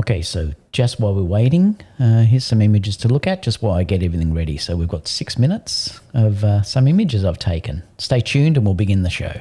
Okay, so just while we're waiting, here's some images to look at just while I get everything ready. So we've got 6 minutes of some images I've taken. Stay tuned and we'll begin the show.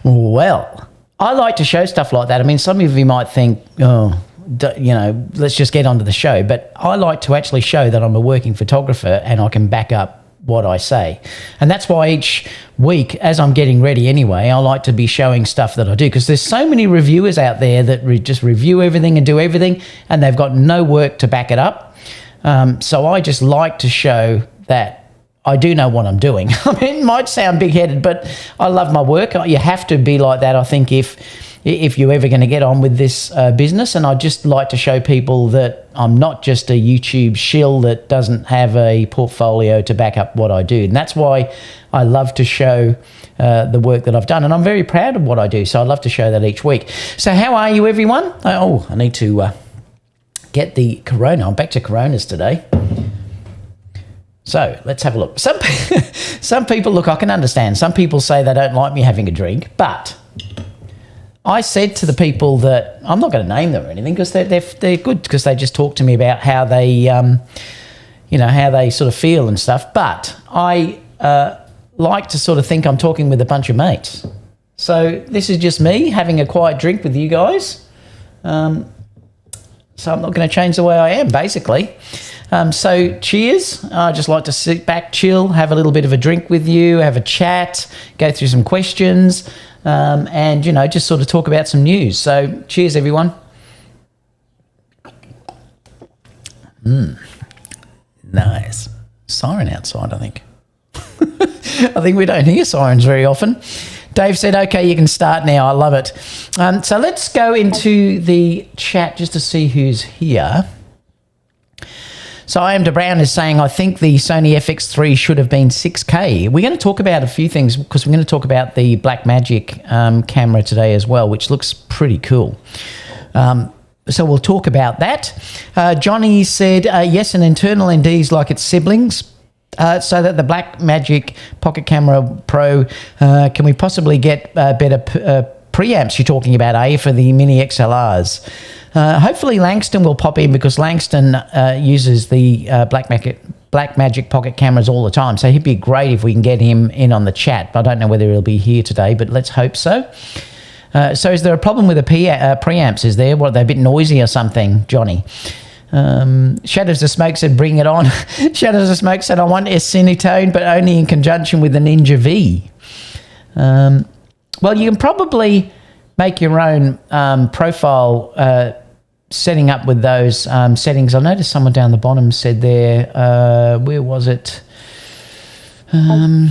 Well, I like to show stuff like that. I mean, some of you might think, oh, you know, let's just get onto the show. But I like to actually show that I'm a working photographer and I can back up what I say. And that's why each week, as I'm getting ready anyway, I like to be showing stuff that I do, because there's so many reviewers out there that just review everything and do everything, and they've got no work to back it up. So I just like to show that I do know what I'm doing. I mean, it might sound big-headed, but I love my work. You have to be like that, I think, if you're ever going to get on with this business. And I just like to show people that I'm not just a YouTube shill that doesn't have a portfolio to back up what I do. And that's why I love to show the work that I've done. And I'm very proud of what I do, so I love to show that each week. So how are you, everyone? Oh, I need to get the Corona. I'm back to Coronas today. So let's have a look. Some people, look, I can understand. Some people say they don't like me having a drink, but I said to the people that I'm not going to name them or anything, because they're good, because they just talk to me about how they, you know, how they sort of feel and stuff. But I like to sort of think I'm talking with a bunch of mates. So this is just me having a quiet drink with you guys. So I'm not going to change the way I am, basically. So cheers. I just like to sit back, chill, have a little bit of a drink with you, have a chat, go through some questions, and, you know, just sort of talk about some news. So cheers, everyone. Nice. Siren outside, I think. I think we don't hear sirens very often. Dave said, okay, you can start now. I love it. So let's go into the chat just to see who's here. So I am Brown is saying, I think the Sony FX3 should have been 6K. We're going to talk about a few things, because we're going to talk about the Blackmagic camera today as well, which looks pretty cool. So we'll talk about that. Johnny said, yes, an internal ND is like its siblings. So that the Blackmagic Pocket Camera Pro, can we possibly get better preamps you're talking about, for the mini XLRs? Hopefully Langston will pop in, because Langston uses the Blackmagic Pocket cameras all the time. So he'd be great if we can get him in on the chat. But I don't know whether he'll be here today, but let's hope so. So is there a problem with the preamps? Is there? What, they're a bit noisy or something, Johnny? Shadows of Smoke said, bring it on. Shadows of Smoke said, I want S-Cinetone, but only in conjunction with the Ninja V. Well, you can probably make your own profile setting up with those settings. I noticed someone down the bottom said there, where was it? I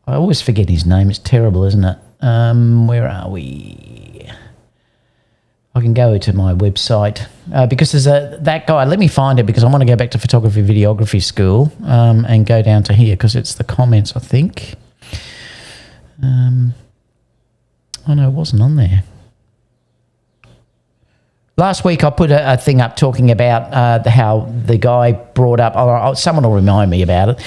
always forget his name. It's terrible, isn't it? Where are we? can go to my website because there's that guy. Let me find it because I want to go back to photography videography school and go down to here because it's the comments, I think. Oh no, it wasn't on there. Last week I put a thing up talking about how the guy brought up, or someone will remind me about it,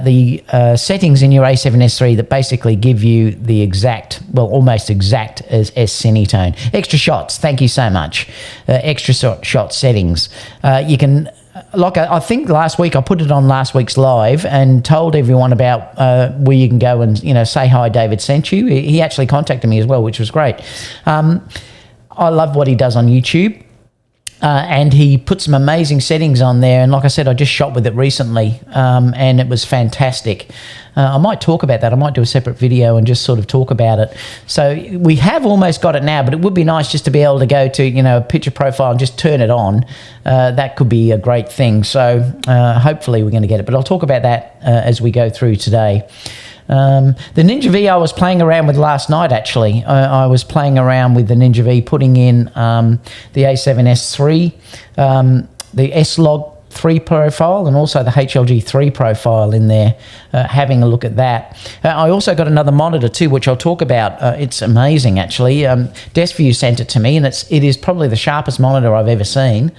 the settings in your A7S III that basically give you the exact, well, almost exact as S-Cinetone. Extra shots, thank you so much. Extra shot settings. You can, like I think last week I put it on last week's live and told everyone about where you can go and, say hi, David sent you. He actually contacted me as well, which was great. I love what he does on YouTube, and he put some amazing settings on there. And like I said, I just shot with it recently, and it was fantastic. I might talk about that. I might do a separate video and just sort of talk about it. So we have almost got it now, but it would be nice just to be able to go to, a picture profile and just turn it on. That could be a great thing. So hopefully we're going to get it, but I'll talk about that as we go through today. The Ninja V I was playing around with last night, actually. I was playing around with the Ninja V, putting in the A7S III, the S-Log3 profile, and also the HLG3 profile in there, having a look at that. I also got another monitor too, which I'll talk about. It's amazing, actually. DeskView sent it to me, and it is probably the sharpest monitor I've ever seen.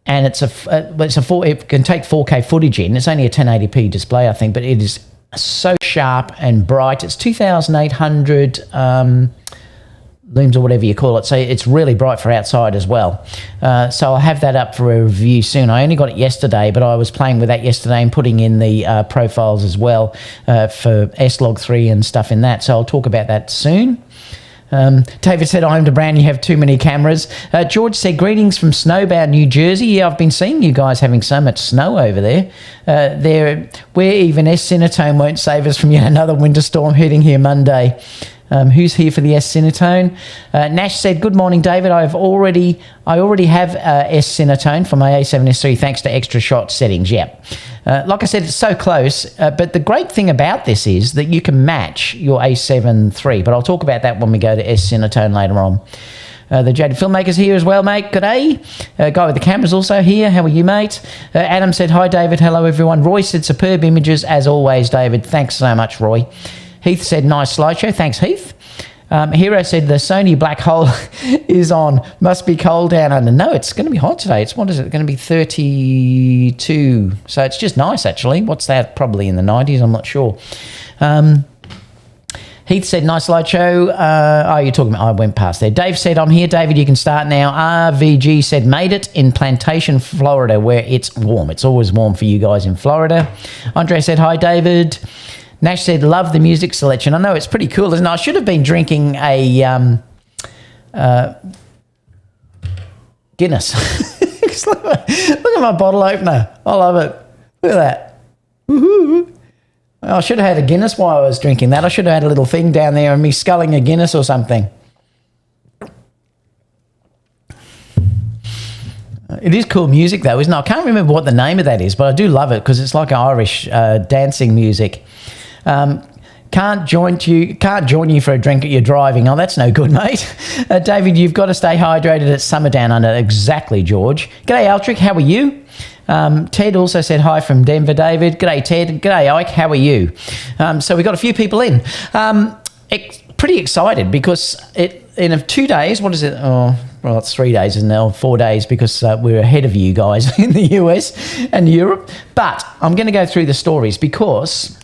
And it can take 4K footage in. It's only a 1080p display, I think, but it is so sharp and bright. It's 2,800 looms or whatever you call it. So it's really bright for outside as well. So I'll have that up for a review soon. I only got it yesterday, but I was playing with that yesterday and putting in the profiles as well for S-Log3 and stuff in that. So I'll talk about that soon. David said, I'm to Brown, you have too many cameras. George said, greetings from Snowbound, New Jersey. Yeah, I've been seeing you guys having so much snow over there. Where even S-Cinetone won't save us from yet another winter storm hitting here Monday. Who's here for the S-Cinetone? Nash said, good morning, David. I already have S-Cinetone for my A7S III thanks to extra shot settings. Yeah. Like I said, it's so close, but the great thing about this is that you can match your A7 III, but I'll talk about that when we go to S-Cinetone later on. The Jaded Filmmaker's here as well, mate. G'day. Guy with the camera's also here. How are you, mate? Adam said, hi, David. Hello, everyone. Roy said, superb images as always, David. Thanks so much, Roy. Heath said, nice slideshow. Thanks, Heath. Hero said, the Sony black hole is on. Must be cold down under. No, it's going to be hot today. What is it? Going to be 32. So it's just nice, actually. What's that? Probably in the 90s. I'm not sure. Heath said, nice slideshow. You're talking about, I went past there. Dave said, I'm here, David. You can start now. RVG said, made it in Plantation, Florida, where it's warm. It's always warm for you guys in Florida. Andre said, hi, David. Nash said, love the music selection. I know, it's pretty cool, isn't it? I should have been drinking a Guinness. Look at my bottle opener. I love it. Look at that. Woohoo. I should have had a Guinness while I was drinking that. I should have had a little thing down there and me sculling a Guinness or something. It is cool music, though, isn't it? I can't remember what the name of that is, but I do love it because it's like Irish dancing music. Can't join you for a drink at your driving. Oh, that's no good, mate. David, you've got to stay hydrated. It's summer down under. Exactly, George. G'day, Altric. How are you? Ted also said hi from Denver, David. G'day, Ted. G'day, Ike. How are you? So we got a few people in. Pretty excited because in 2 days, what is it? Oh, well, it's 3 days, isn't it? Or 4 days because we're ahead of you guys in the US and Europe. But I'm going to go through the stories because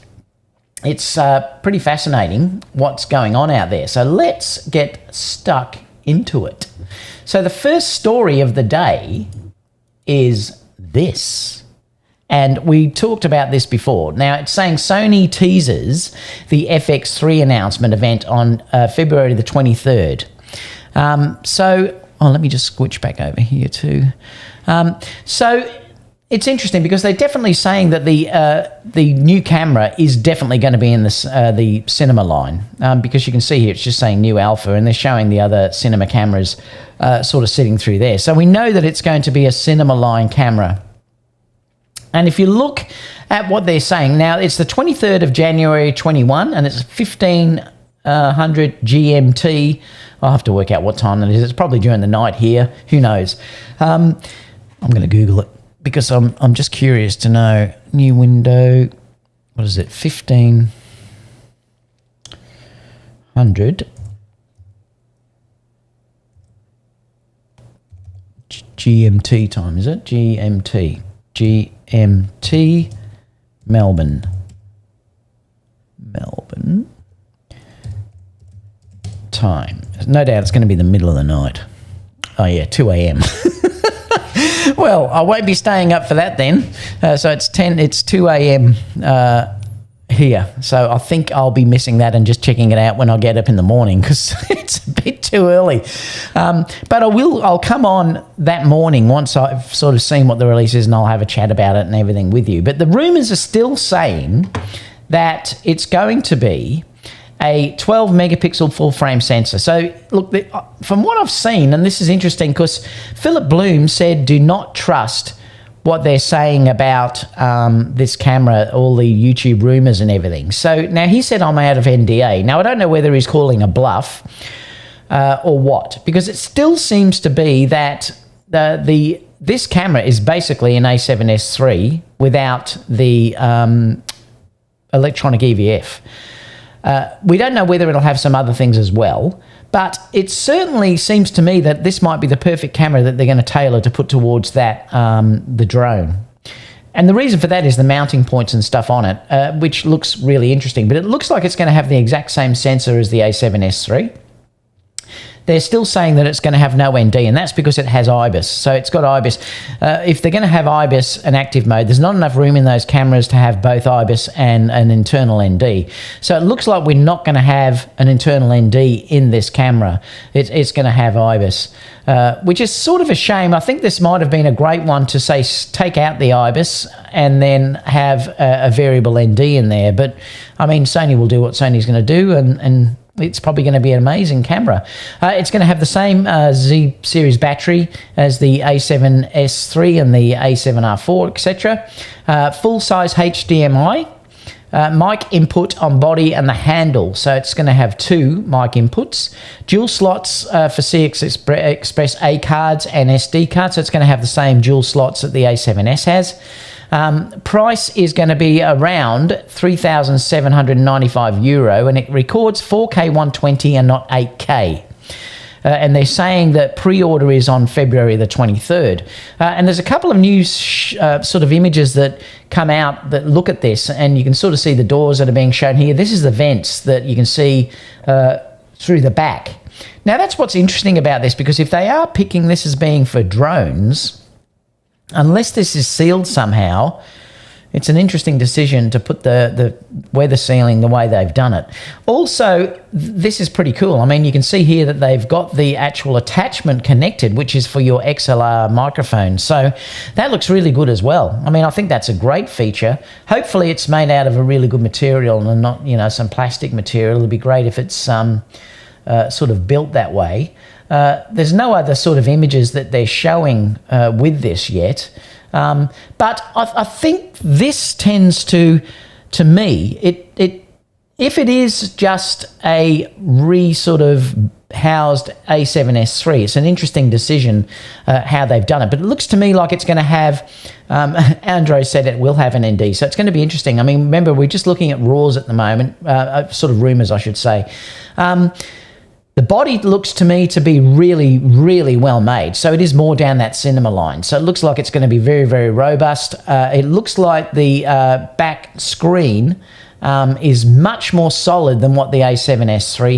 it's pretty fascinating what's going on out there. So let's get stuck into it. So the first story of the day is this. And we talked about this before. Now, it's saying Sony teases the FX3 announcement event on February the 23rd. Let me just switch back over here too. So it's interesting because they're definitely saying that the new camera is definitely going to be in the cinema line because you can see here it's just saying new alpha and they're showing the other cinema cameras sort of sitting through there. So we know that it's going to be a cinema line camera. And if you look at what they're saying, now it's the 23rd of January 21 and it's 15 GMT. I'll have to work out what time that is. It's probably during the night here. Who knows? I'm going to Google it because I'm just curious to know. New window, what is it? 1500 GMT time, is it? GMT Melbourne time. No doubt it's going to be the middle of the night. Oh yeah, 2 a.m. Well, I won't be staying up for that then. So it's 2 a.m. Here. So I think I'll be missing that and just checking it out when I get up in the morning because it's a bit too early. But I'll come on that morning once I've sort of seen what the release is, and I'll have a chat about it and everything with you. But the rumours are still saying that it's going to be a 12 megapixel full frame sensor. So look, from what I've seen, and this is interesting because Philip Bloom said do not trust what they're saying about this camera, all the YouTube rumors and everything. So now he said I'm out of NDA. Now I don't know whether he's calling a bluff or what, because it still seems to be that this camera is basically an A7S3 without the electronic EVF. We don't know whether it'll have some other things as well, but it certainly seems to me that this might be the perfect camera that they're going to tailor to put towards that the drone. And the reason for that is the mounting points and stuff on it, which looks really interesting. But it looks like it's going to have the exact same sensor as the A7S3. They're still saying that it's going to have no ND, and that's because it has IBIS. So it's got IBIS. If they're going to have IBIS and active mode, there's not enough room in those cameras to have both IBIS and an internal ND. So it looks like we're not going to have an internal ND in this camera. It's going to have IBIS, which is sort of a shame. I think this might have been a great one to say take out the IBIS and then have a variable ND in there. But, I mean, Sony will do what Sony's going to do, and it's probably going to be an amazing camera. It's going to have the same Z series battery as the A7S3 and the A7R4, etc. Full-size HDMI, mic input on body and the handle. So it's going to have two mic inputs, dual slots for CX Express A cards and SD cards. So it's going to have the same dual slots that the A7S has. Price is going to be around €3,795, and it records 4K 120 and not 8K. And they're saying that pre-order is on February the 23rd. And there's a couple of new sort of images that come out that look at this, and you can sort of see the doors that are being shown here. This is the vents that you can see through the back. Now, that's what's interesting about this, because if they are picking this as being for drones, unless this is sealed somehow, it's an interesting decision to put the weather sealing the way they've done it. Also, this is pretty cool. I mean, you can see here that they've got the actual attachment connected, which is for your XLR microphone. So that looks really good as well. I mean, I think that's a great feature. Hopefully it's made out of a really good material and not, some plastic material. It'll be great if it's sort of built that way. There's no other sort of images that they're showing with this yet. But I think this tends to me, if it is just a sort of housed A7S3, it's an interesting decision how they've done it. But it looks to me like it's going to have, Andro said it will have an ND, so it's going to be interesting. I mean, remember, we're just looking at RAWs at the moment, sort of rumours, I should say. The body looks to me to be really, really well made. So it is more down that cinema line. So it looks like it's going to be very, very robust. It looks like the back screen is much more solid than what the A7S3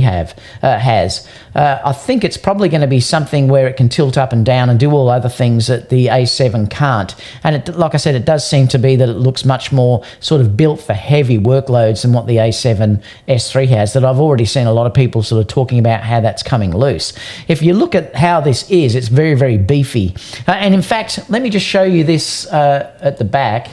has. I think it's probably going to be something where it can tilt up and down and do all other things that the A7 can't. And like I said, it does seem to be that it looks much more sort of built for heavy workloads than what the A7S3 has, that I've already seen a lot of people sort of talking about how that's coming loose. If you look at how this is, it's very, very beefy. And in fact, let me just show you this at the back,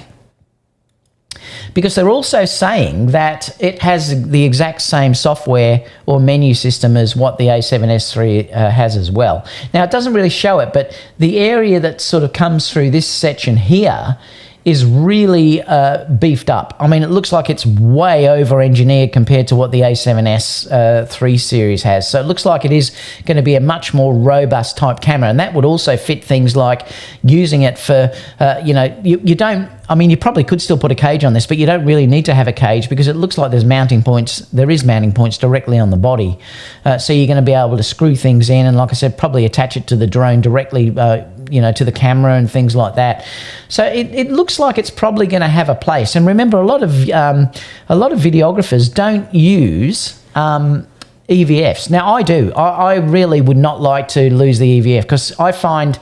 because they're also saying that it has the exact same software or menu system as what the A7S3 has as well. Now, it doesn't really show it, but the area that sort of comes through this section here is really beefed up. I mean, it looks like it's way over-engineered compared to what the A7S III series has. So it looks like it is going to be a much more robust type camera, and that would also fit things like using it for, you know, you don't, I mean, you probably could still put a cage on this, but you don't really need to have a cage because it looks like there's mounting points. There is mounting points directly on the body. So you're going to be able to screw things in and, like I said, probably attach it to the drone directly, you know, to the camera and things like that. So it looks like it's probably going to have a place. And remember, a lot of videographers don't use EVFs. Now, I do. I really would not like to lose the EVF because I find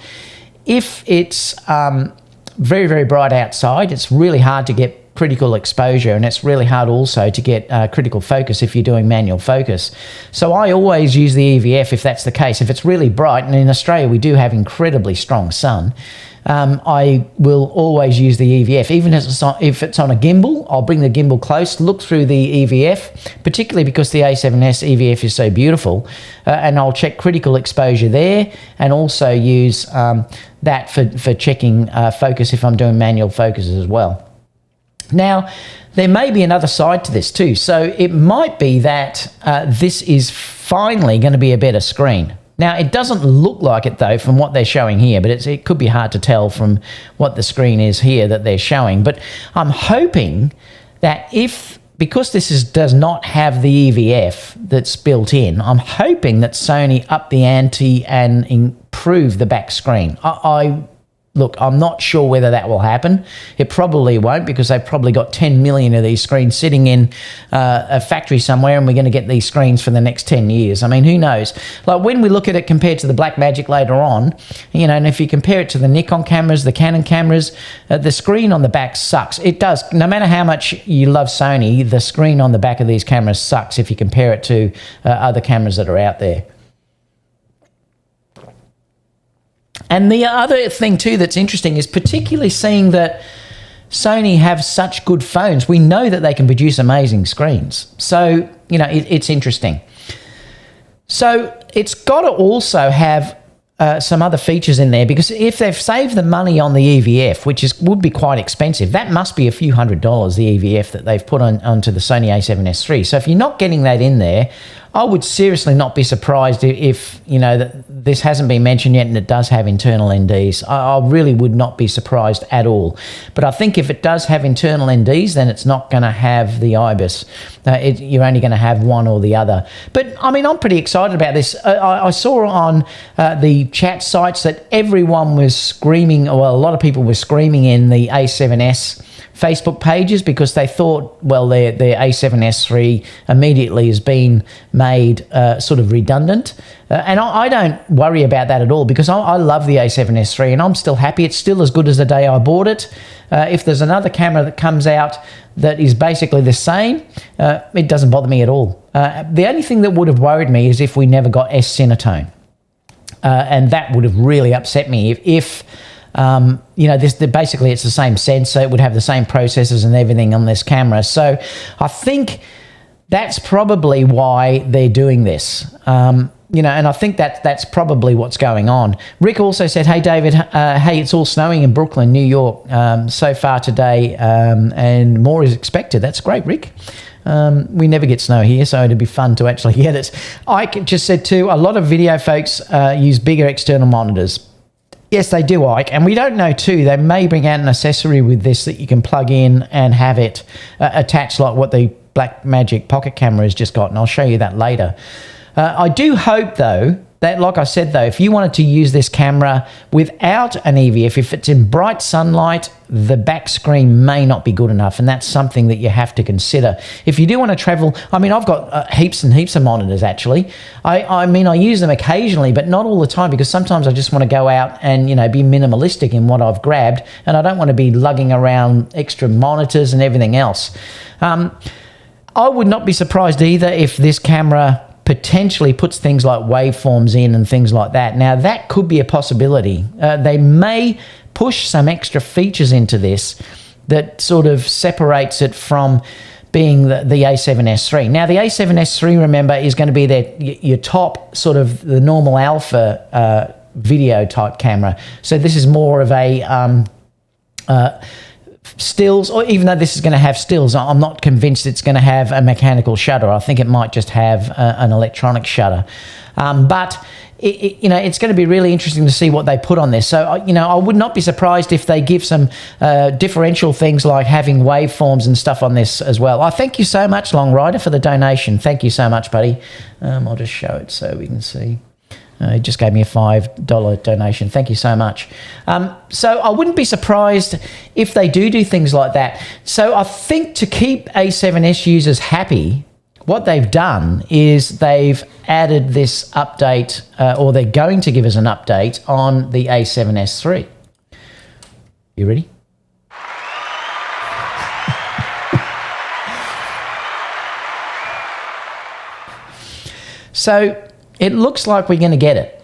if it's very, very bright outside, it's really hard to get critical exposure, and it's really hard also to get critical focus if you're doing manual focus. So I always use the EVF if that's the case. If it's really bright, and in Australia we do have incredibly strong sun, I will always use the EVF. Even if it's on a gimbal, I'll bring the gimbal close, look through the EVF, particularly because the A7S EVF is so beautiful, and I'll check critical exposure there, and also use that for checking focus if I'm doing manual focus as well. Now, there may be another side to this too. So it might be that this is finally going to be a better screen. Now, it doesn't look like it though from what they're showing here, but it could be hard to tell from what the screen is here that they're showing. But I'm hoping that because this does not have the EVF that's built in, I'm hoping that Sony up the ante and improve the back screen. Look, I'm not sure whether that will happen. It probably won't because they've probably got 10 million of these screens sitting in a factory somewhere, and we're going to get these screens for the next 10 years. I mean, who knows? Like when we look at it compared to the Blackmagic later on, you know, and if you compare it to the Nikon cameras, the Canon cameras, the screen on the back sucks. It does. No matter how much you love Sony, the screen on the back of these cameras sucks if you compare it to other cameras that are out there. And the other thing too that's interesting is particularly seeing that Sony have such good phones. We know that they can produce amazing screens. So, you know, it's interesting. So it's got to also have some other features in there, because if they've saved the money on the EVF, which would be quite expensive, that must be a few $100s, the EVF that they've put onto the Sony A7S3. So if you're not getting that in there, I would seriously not be surprised if you know, that this hasn't been mentioned yet and it does have internal NDs. I really would not be surprised at all. But I think if it does have internal NDs, then it's not going to have the IBIS. You're only going to have one or the other. But I mean, I'm pretty excited about this. I saw on the chat sites that everyone was screaming, well, a lot of people were screaming in the A7S Facebook pages because they thought, well, their A7S3 immediately has been made sort of redundant. And I don't worry about that at all because I love the A7S3 and I'm still happy. It's still as good as the day I bought it. If there's another camera that comes out that is basically the same, it doesn't bother me at all. The only thing that would have worried me is if we never got S-Cinetone. And that would have really upset me if you know, basically it's the same sensor, it would have the same processors and everything on this camera. So I think that's probably why they're doing this. You know, and I think that's probably what's going on. Rick also said, hey, David, hey, it's all snowing in Brooklyn, New York so far today, and more is expected. That's great, Rick. We never get snow here, so it'd be fun to actually get it. Ike just said too, a lot of video folks use bigger external monitors. Yes, they do, Ike. And we don't know too, they may bring out an accessory with this that you can plug in and have it attached like what the Blackmagic pocket camera has just got, and I'll show you that later. I do hope though, that, like I said though, if you wanted to use this camera without an EVF, if it's in bright sunlight, the back screen may not be good enough, and that's something that you have to consider. If you do want to travel, I mean, I've got heaps and heaps of monitors actually. I mean, I use them occasionally, but not all the time, because sometimes I just want to go out and, you know, be minimalistic in what I've grabbed, and I don't want to be lugging around extra monitors and everything else. I would not be surprised either if this camera potentially puts things like waveforms in and things like that. Now, that could be a possibility. They may push some extra features into this that sort of separates it from being the A7S3. Now, the A7S3, remember, is going to be your top sort of the normal alpha video type camera. So this is more of a stills, or even though this is going to have stills, I'm not convinced it's going to have a mechanical shutter. I think it might just have an electronic shutter. But it's going to be really interesting to see what they put on this. So, I would not be surprised if they give some differential things like having waveforms and stuff on this as well. I thank you so much, Long Rider, for the donation. Thank you so much, buddy. I'll just show it so we can see. He just gave me a $5 donation. Thank you so much. So I wouldn't be surprised if they do things like that. So I think to keep A7S users happy, what they've done is they've added this update, or they're going to give us an update on the A7S3. You ready? So it looks like we're going to get it.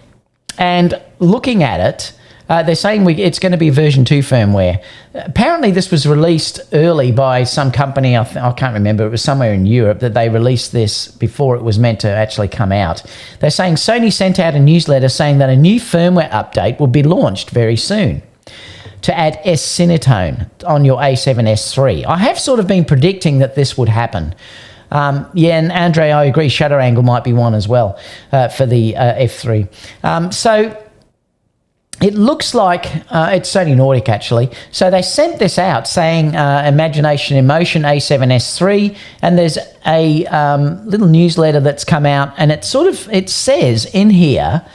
And looking at it, they're saying it's going to be version 2 firmware. Apparently, this was released early by some company. I can't remember. It was somewhere in Europe that they released this before it was meant to actually come out. They're saying Sony sent out a newsletter saying that a new firmware update will be launched very soon to add S-Cinetone on your A7S III. I have sort of been predicting that this would happen. Yeah, and Andre, I agree, shutter angle might be one as well for the F3. So it looks like it's Sony Nordic, actually. So they sent this out saying Imagination in Motion A7S III, and there's a little newsletter that's come out, and it says in here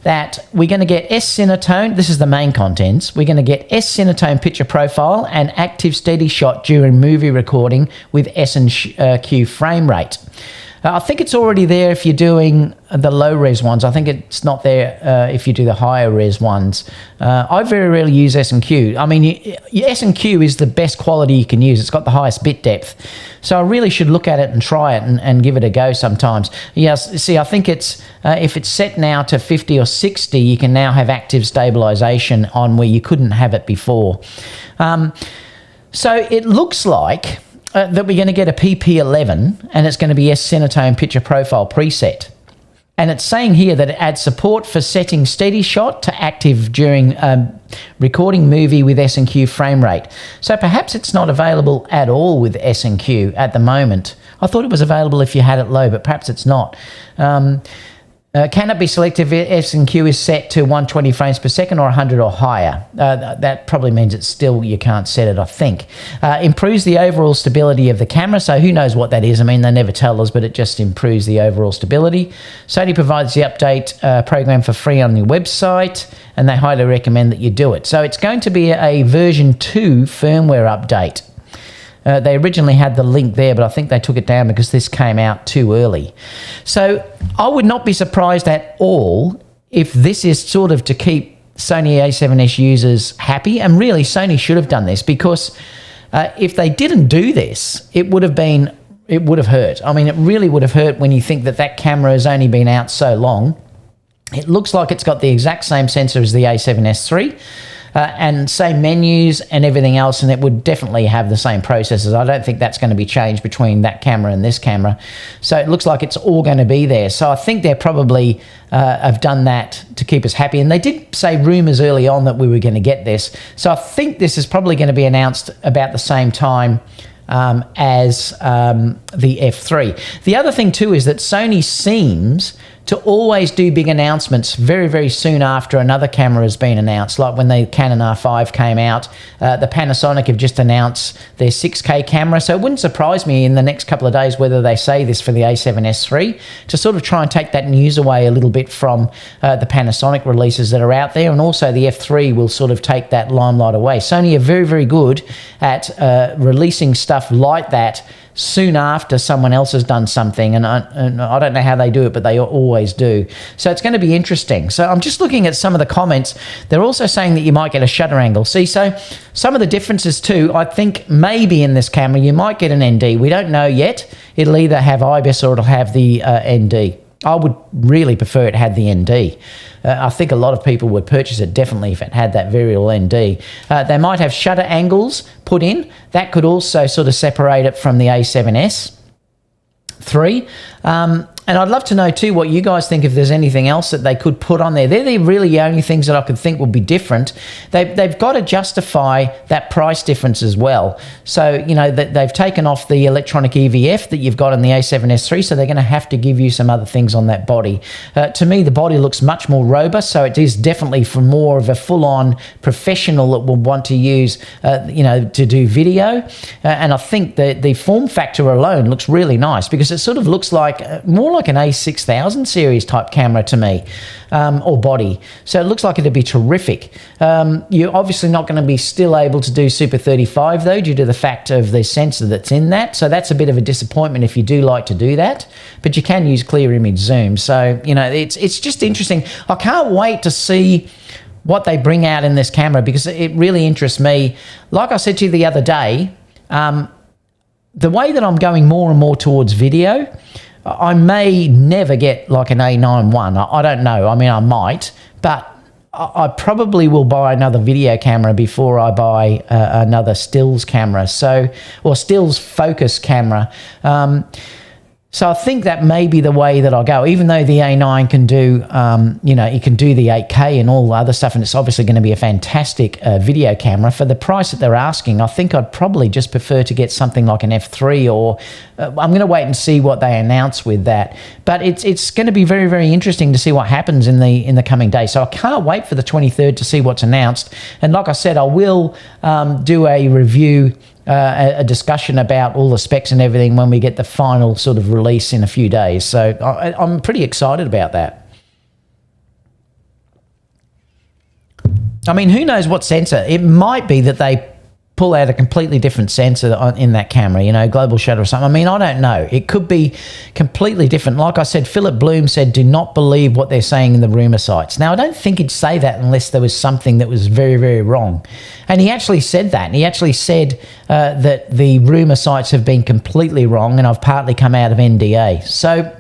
that we're going to get S-Cinetone. This is the main contents. We're going to get S-Cinetone picture profile and active steady shot during movie recording with S&Q frame rate. I think it's already there if you're doing the low-res ones. I think it's not there if you do the higher-res ones. I very rarely use S&Q. I mean, S&Q is the best quality you can use. It's got the highest bit depth. So I really should look at it and try it and give it a go sometimes. Yes, see, I think it's if it's set now to 50 or 60, you can now have active stabilization on where you couldn't have it before. So it looks like that we're going to get a PP11, and it's going to be S-Cinetone picture profile preset. And it's saying here that it adds support for setting steady shot to active during recording movie with S&Q frame rate. So perhaps it's not available at all with S&Q at the moment. I thought it was available if you had it low, but perhaps it's not. Can it be selected if S&Q is set to 120 frames per second or 100 or higher? That probably means it's still, you can't set it, I think. Improves the overall stability of the camera, so who knows what that is. I mean, they never tell us, but it just improves the overall stability. Sony provides the update program for free on your website, and they highly recommend that you do it. So it's going to be a version 2 firmware update. They originally had the link there, but I think they took it down because this came out too early. So I would not be surprised at all if this is sort of to keep Sony A7S users happy. And really, Sony should have done this, because if they didn't do this, it would have hurt. I mean, it really would have hurt when you think that camera has only been out so long. It looks like it's got the exact same sensor as the A7S III. And same menus and everything else, and it would definitely have the same processors. I don't think that's going to be changed between that camera and this camera. So it looks like it's all going to be there. So I think they're probably have done that to keep us happy. And they did say rumours early on that we were going to get this. So I think this is probably going to be announced about the same time as the F3. The other thing too is that Sony seems to always do big announcements very, very soon after another camera has been announced. Like when the Canon R5 came out, the Panasonic have just announced their 6K camera. So it wouldn't surprise me in the next couple of days whether they say this for the A7S III, to sort of try and take that news away a little bit from the Panasonic releases that are out there. And also the F3 will sort of take that limelight away. Sony are very, very good at releasing stuff like that soon after someone else has done something, and I don't know how they do it, but they always do. So it's going to be interesting. So I'm just looking at some of the comments. They're also saying that you might get a shutter angle. See, so some of the differences too, I think maybe in this camera you might get an ND. We don't know yet. It'll either have IBIS or it'll have the ND. I would really prefer it had the ND. I think a lot of people would purchase it definitely if it had that variable ND. They might have shutter angles put in. That could also sort of separate it from the A7S III. And I'd love to know too what you guys think, if there's anything else that they could put on there. They're the really only things that I could think would be different. They've got to justify that price difference as well. So, you know, they've taken off the electronic EVF that you've got in the A7S III, so they're going to have to give you some other things on that body. To me, the body looks much more robust, so it is definitely for more of a full-on professional that will want to use, you know, to do video. And I think that the form factor alone looks really nice, because it sort of looks like more like an A6000 series type camera to me, or body. So it looks like it'd be terrific. You're obviously not going to be still able to do Super 35 though, due to the fact of the sensor that's in that. So that's a bit of a disappointment if you do like to do that, but you can use clear image zoom. So, you know, it's just interesting. I can't wait to see what they bring out in this camera, because it really interests me. Like I said to you the other day, the way that I'm going more and more towards video, I may never get like an A91. I don't know. I mean, I might, but I probably will buy another video camera before I buy another stills camera. So, or stills focus camera. So I think that may be the way that I'll go, even though the A9 can do, you know, it can do the 8K and all the other stuff, and it's obviously going to be a fantastic video camera. For the price that they're asking, I think I'd probably just prefer to get something like an F3, or I'm going to wait and see what they announce with that. But it's going to be very, very interesting to see what happens in the coming days. So I can't wait for the 23rd to see what's announced. And like I said, I will do a review, a discussion about all the specs and everything when we get the final sort of release in a few days. So I'm pretty excited about that. I mean, who knows what sensor? It might be that they pull out a completely different sensor in that camera, you know, global shutter or something. I mean, I don't know. It could be completely different. Like I said, Philip Bloom said, do not believe what they're saying in the rumor sites. Now, I don't think he'd say that unless there was something that was very, very wrong. And he actually said that. And he actually said that the rumor sites have been completely wrong, and I've partly come out of NDA. So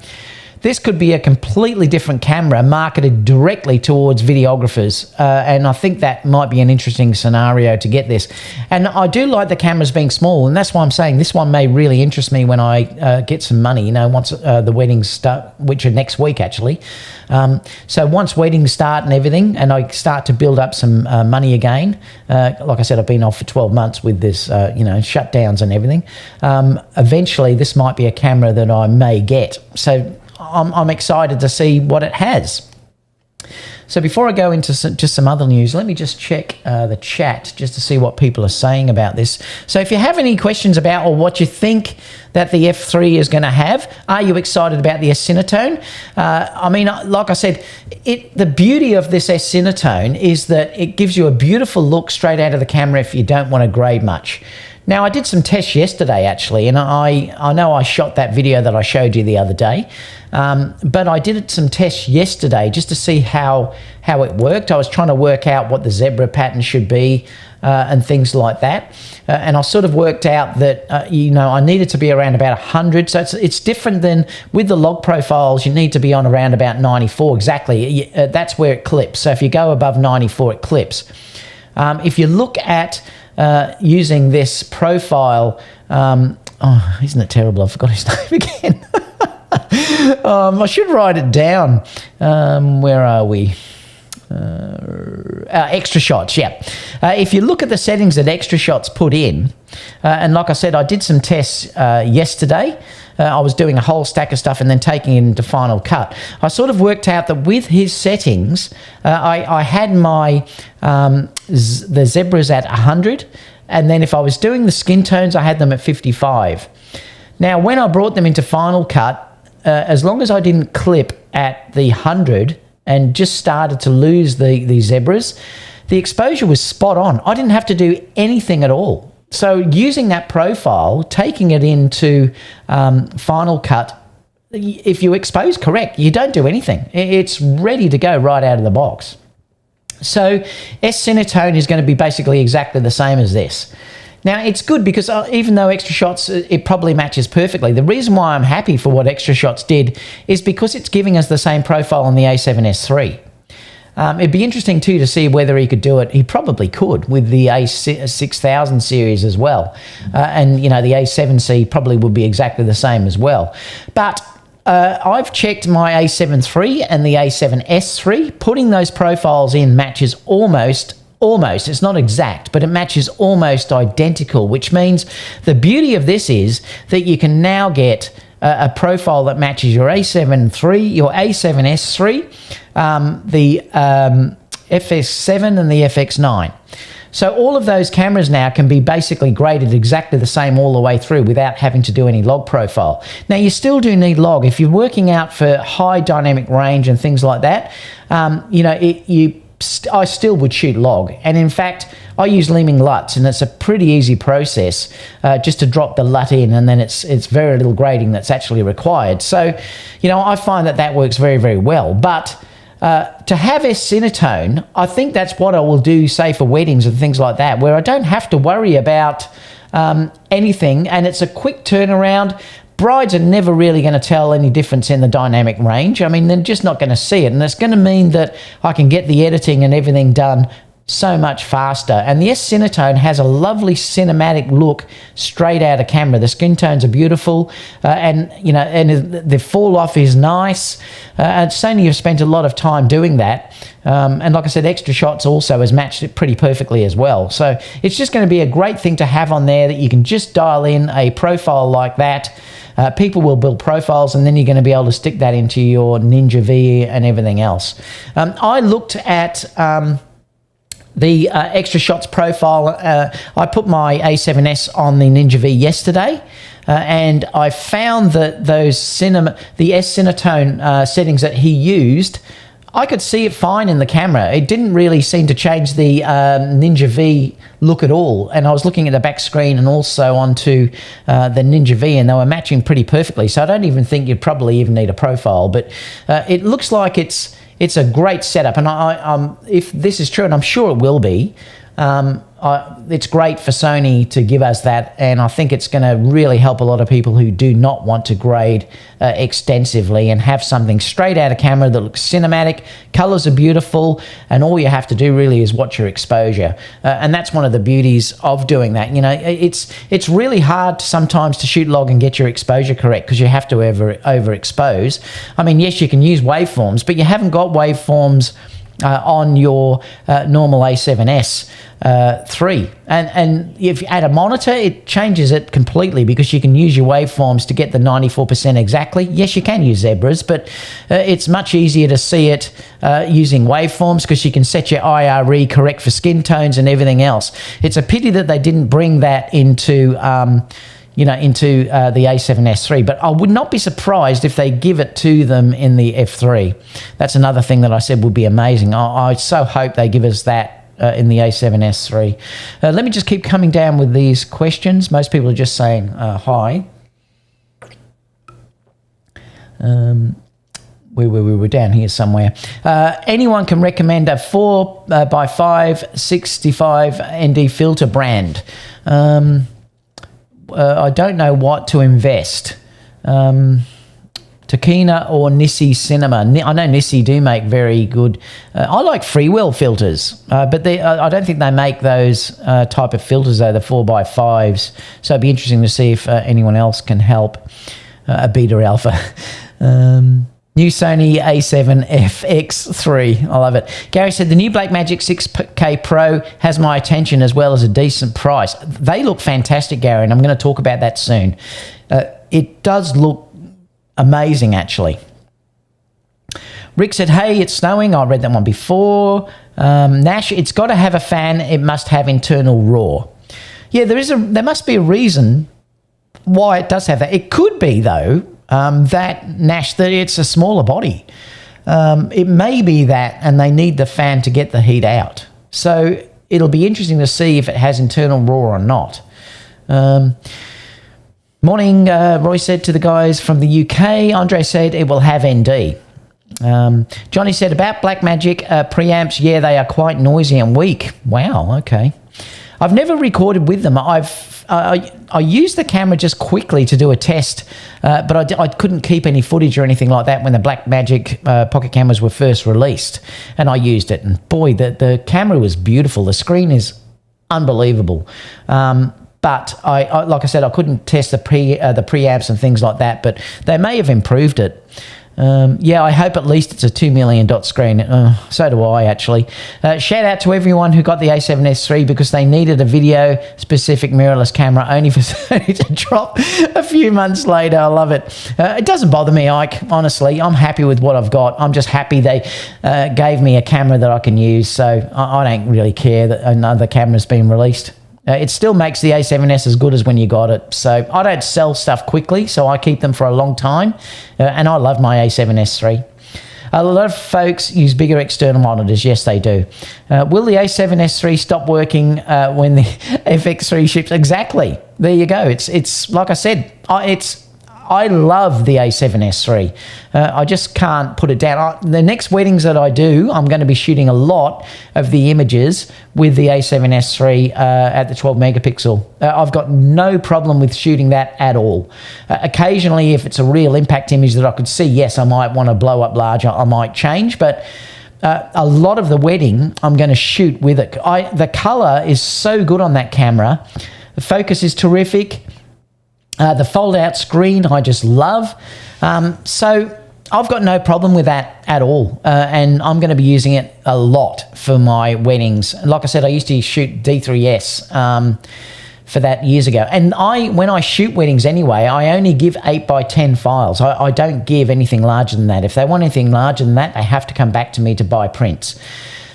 this could be a completely different camera marketed directly towards videographers, and I think that might be an interesting scenario to get this. And I do like the cameras being small, and that's why I'm saying this one may really interest me when I get some money, you know, once the weddings start, which are next week actually. So once weddings start and everything, and I start to build up some money again, like I said, I've been off for 12 months with this, you know, shutdowns and everything. Eventually, this might be a camera that I may get. So I'm excited to see what it has. So before I go into just some other news, let me just check the chat just to see what people are saying about this. So if you have any questions about, or what you think that the F3 is going to have, are you excited about the S-Cinetone? I mean, like I said, the beauty of this S-Cinetone is that it gives you a beautiful look straight out of the camera if you don't want to grade much. Now, I did some tests yesterday, actually, and I know I shot that video that I showed you the other day, but I did some tests yesterday just to see how it worked. I was trying to work out what the zebra pattern should be and things like that, and I sort of worked out that, you know, I needed to be around about 100, so it's different than with the log profiles. You need to be on around about 94 exactly. That's where it clips, so if you go above 94, it clips. If you look at using this profile, oh, isn't it terrible? I forgot his name again. I should write it down. Where are we? Extra shots, yeah. If you look at the settings that extra shots put in, and like I said, I did some tests yesterday. I was doing a whole stack of stuff and then taking it into Final Cut. I sort of worked out that with his settings, I had my the zebras at 100, and then if I was doing the skin tones, I had them at 55. Now, when I brought them into Final Cut, as long as I didn't clip at the 100 and just started to lose the zebras, the exposure was spot on. I didn't have to do anything at all. So using that profile, taking it into Final Cut, if you expose correct, you don't do anything. It's ready to go right out of the box. So S-Cinetone is going to be basically exactly the same as this. Now, it's good because even though Extra Shots, it probably matches perfectly. The reason why I'm happy for what Extra Shots did is because it's giving us the same profile on the A7S III. It'd be interesting too to see whether he could do it. He probably could with the A6000 series as well. And, you know, the A7C probably would be exactly the same as well. But I've checked my A7 III and the A7S III. Putting those profiles in matches almost, it's not exact, but it matches almost identical, which means the beauty of this is that you can now get a profile that matches your A7 III, your A7S III, the FX7 and the FX9. So all of those cameras now can be basically graded exactly the same all the way through without having to do any log profile. Now, you still do need log. If you're working out for high dynamic range and things like that, you know, I still would shoot log. And in fact, I use leaming LUTs, and it's a pretty easy process just to drop the LUT in, and then it's very little grading that's actually required. So, you know, I find that works very, very well. But to have S-Cinetone, I think that's what I will do, say, for weddings and things like that, where I don't have to worry about anything, and it's a quick turnaround. Brides are never really going to tell any difference in the dynamic range. I mean, they're just not going to see it, and it's going to mean that I can get the editing and everything done so much faster. And the S-Cinetone has a lovely cinematic look straight out of camera. The skin tones are beautiful, and you know, and the fall off is nice. And Sony have spent a lot of time doing that. And like I said, Extra Shots also has matched it pretty perfectly as well. So it's just going to be a great thing to have on there, that you can just dial in a profile like that. People will build profiles, and then you're going to be able to stick that into your Ninja V and everything else. I looked at the Extra Shots profile. I put my A7S on the Ninja V yesterday, and I found that the S-Cinetone settings that he used, I could see it fine in the camera. It didn't really seem to change the Ninja V look at all. And I was looking at the back screen and also onto the Ninja V, and they were matching pretty perfectly. So I don't even think you'd probably even need a profile. But it looks like it's a great setup. And if this is true, and I'm sure it will be, it's great for Sony to give us that, and I think it's going to really help a lot of people who do not want to grade extensively and have something straight out of camera that looks cinematic. Colors are beautiful, and all you have to do really is watch your exposure, and that's one of the beauties of doing that. You know, it's really hard sometimes to shoot log and get your exposure correct, because you have to overexpose. I mean, yes, you can use waveforms, but you haven't got waveforms on your normal A7S III, and if you add a monitor, it changes it completely, because you can use your waveforms to get the 94% exactly. Yes, you can use zebras, but it's much easier to see it using waveforms, because you can set your IRE correct for skin tones and everything else. It's a pity that they didn't bring that into into the A7S III, but I would not be surprised if they give it to them in the F3. That's another thing that I said would be amazing. I so hope they give us that in the A7S III. Let me just keep coming down with these questions. Most people are just saying hi. We were down here somewhere. Anyone can recommend a 4x5 65 ND filter brand. I don't know what to invest. Takina or Nissi Cinema. I know Nissi do make very good. I like freewheel filters, but I don't think they make those type of filters, though, the 4x5s. So it'd be interesting to see if anyone else can help. A beta alpha. New Sony A7 FX3. I love it. Gary said, the new Blackmagic 6K Pro has my attention, as well as a decent price. They look fantastic, Gary, and I'm going to talk about that soon. It does look amazing, actually. Rick said, hey, it's snowing. I read that one before. Nash, it's got to have a fan. It must have internal RAW. Yeah, there must be a reason why it does have that. It could be, though, that it's a smaller body. It may be that, and they need the fan to get the heat out. So it'll be interesting to see if it has internal RAW or not. Morning, Roy said to the guys from the UK. Andre said it will have ND. Johnny said about Blackmagic preamps, yeah, they are quite noisy and weak. Wow, okay. I've never recorded with them. I used the camera just quickly to do a test, but I couldn't keep any footage or anything like that when the Blackmagic pocket cameras were first released, and I used it. And boy, the camera was beautiful. The screen is unbelievable. But but I like I said, I couldn't test the preamps and things like that, but they may have improved it. Yeah, I hope at least it's a 2 million dot screen. So do I, actually. Shout out to everyone who got the A7S III because they needed a video-specific mirrorless camera only for Sony to drop a few months later. I love it. It doesn't bother me, Ike, honestly. I'm happy with what I've got. I'm just happy they gave me a camera that I can use, so I don't really care that another camera's been released. It still makes the A7S as good as when you got it. So I don't sell stuff quickly, so I keep them for a long time. And I love my A7S III. A lot of folks use bigger external monitors. Yes, they do. Will the A7S III stop working when the FX3 ships? Exactly. There you go. It's like I said, I love the A7S III. I just can't put it down. The next weddings that I do, I'm going to be shooting a lot of the images with the A7S III at the 12 megapixel. I've got no problem with shooting that at all. Occasionally, if it's a real impact image that I could see, yes, I might want to blow up larger. I might change, but a lot of the wedding, I'm going to shoot with it. The color is so good on that camera. The focus is terrific. The fold-out screen, I just love. So I've got no problem with that at all. And I'm going to be using it a lot for my weddings. Like I said, I used to shoot D3S for that years ago. And when I shoot weddings anyway, I only give 8x10 files. I don't give anything larger than that. If they want anything larger than that, they have to come back to me to buy prints.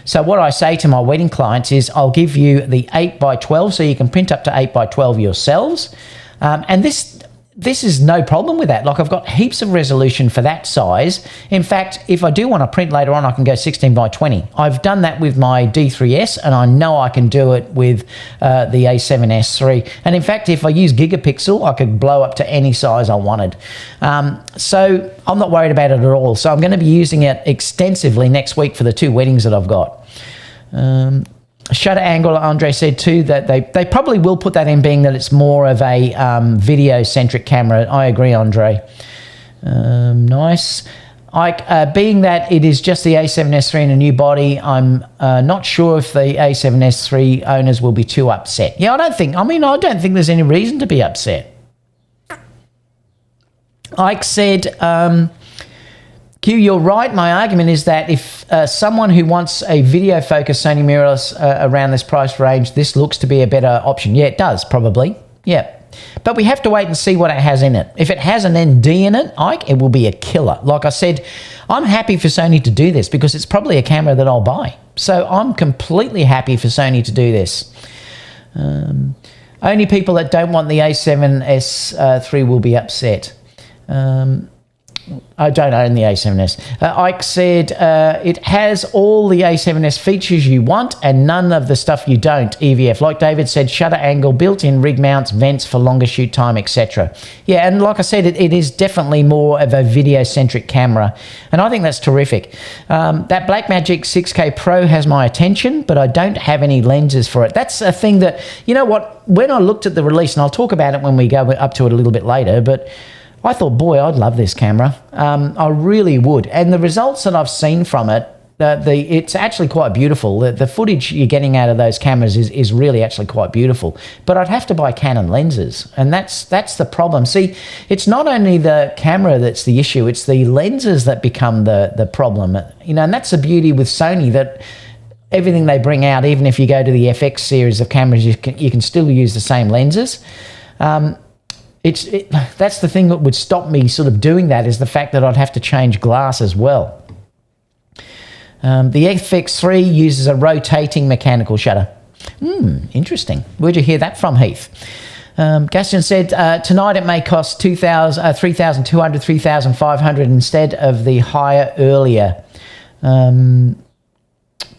So what I say to my wedding clients is I'll give you the 8x12 so you can print up to 8x12 yourselves. And this is no problem with that. Like, I've got heaps of resolution for that size. In fact, if I do want to print later on, I can go 16x20. I've done that with my D3S, and I know I can do it with the A7S III. And in fact, if I use gigapixel, I could blow up to any size I wanted. So I'm not worried about it at all. So I'm going to be using it extensively next week for the 2 weddings that I've got. Shutter angle, Andre said too, that they probably will put that in, being that it's more of a video-centric camera. I agree, Andre. Nice. Being that it is just the A7S III in a new body, I'm not sure if the A7S III owners will be too upset. Yeah, I don't think there's any reason to be upset. Ike said, Q, you're right. My argument is that if someone who wants a video-focused Sony mirrorless around this price range, this looks to be a better option. Yeah, it does, probably. Yeah. But we have to wait and see what it has in it. If it has an ND in it, Ike, it will be a killer. Like I said, I'm happy for Sony to do this because it's probably a camera that I'll buy. So I'm completely happy for Sony to do this. Only people that don't want the A7S III will be upset. I don't own the A7S. Ike said, it has all the A7S features you want and none of the stuff you don't, EVF. Like David said, shutter angle, built-in rig mounts, vents for longer shoot time, etc. Yeah, and like I said, it is definitely more of a video-centric camera, and I think that's terrific. That Blackmagic 6K Pro has my attention, but I don't have any lenses for it. That's a thing that, you know what, when I looked at the release, and I'll talk about it when we go up to it a little bit later, but I thought, boy, I'd love this camera. I really would. And the results that I've seen from it, it's actually quite beautiful. The footage you're getting out of those cameras is really actually quite beautiful. But I'd have to buy Canon lenses, and that's the problem. See, it's not only the camera that's the issue, it's the lenses that become the problem. You know, and that's the beauty with Sony, that everything they bring out, even if you go to the FX series of cameras, you can still use the same lenses. That's the thing that would stop me sort of doing that, is the fact that I'd have to change glass as well. The FX3 uses a rotating mechanical shutter. Interesting. Where'd you hear that from, Heath? Gaston said, tonight it may cost $3,200, $3,500 instead of the higher earlier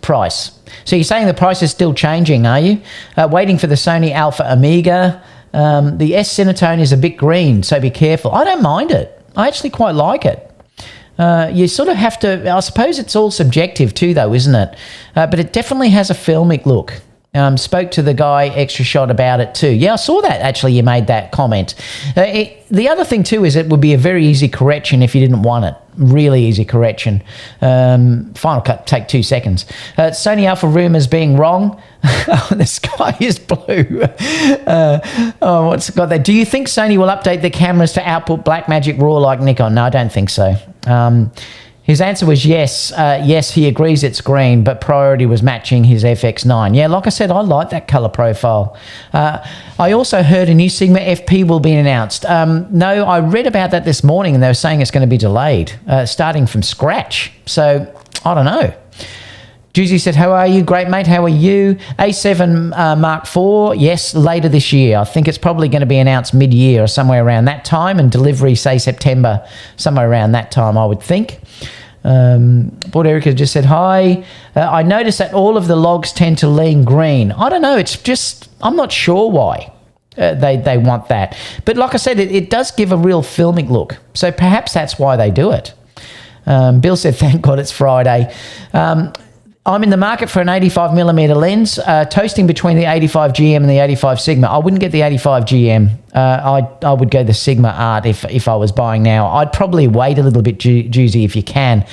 price. So you're saying the price is still changing, are you? Waiting for the Sony Alpha Omega. The S-Cinetone is a bit green, so be careful. I don't mind it. I actually quite like it. You sort of have to, I suppose it's all subjective too though, isn't it? But it definitely has a filmic look. Spoke to the guy Extra Shot about it too. Yeah, I saw that actually. You made that comment. The other thing too is it would be a very easy correction if you didn't want it. Really easy correction. Final cut take 2 seconds. Sony Alpha rumors being wrong. The sky is blue. What's got that? Do you think Sony will update the cameras to output Blackmagic RAW like Nikon? No, I don't think so. His answer was yes. Yes, he agrees it's green, but priority was matching his FX9. Yeah, like I said, I like that color profile. I also heard a new Sigma FP will be announced. No, I read about that this morning, and they were saying it's going to be delayed, starting from scratch. So, I don't know. Juicy said, how are you? Great, mate. How are you? A7 Mark IV, yes, later this year. I think it's probably going to be announced mid-year or somewhere around that time, and delivery, say, September, somewhere around that time, I would think. Port Erica just said, hi. I noticed that all of the logs tend to lean green. I don't know. It's just, I'm not sure why they want that. But like I said, it does give a real filmic look. So perhaps that's why they do it. Bill said, thank God it's Friday. I'm in the market for an 85mm lens, toasting between the 85GM and the 85 Sigma. I wouldn't get the 85GM. I would go the Sigma Art if I was buying now. I'd probably wait a little bit, Juicy, if you can.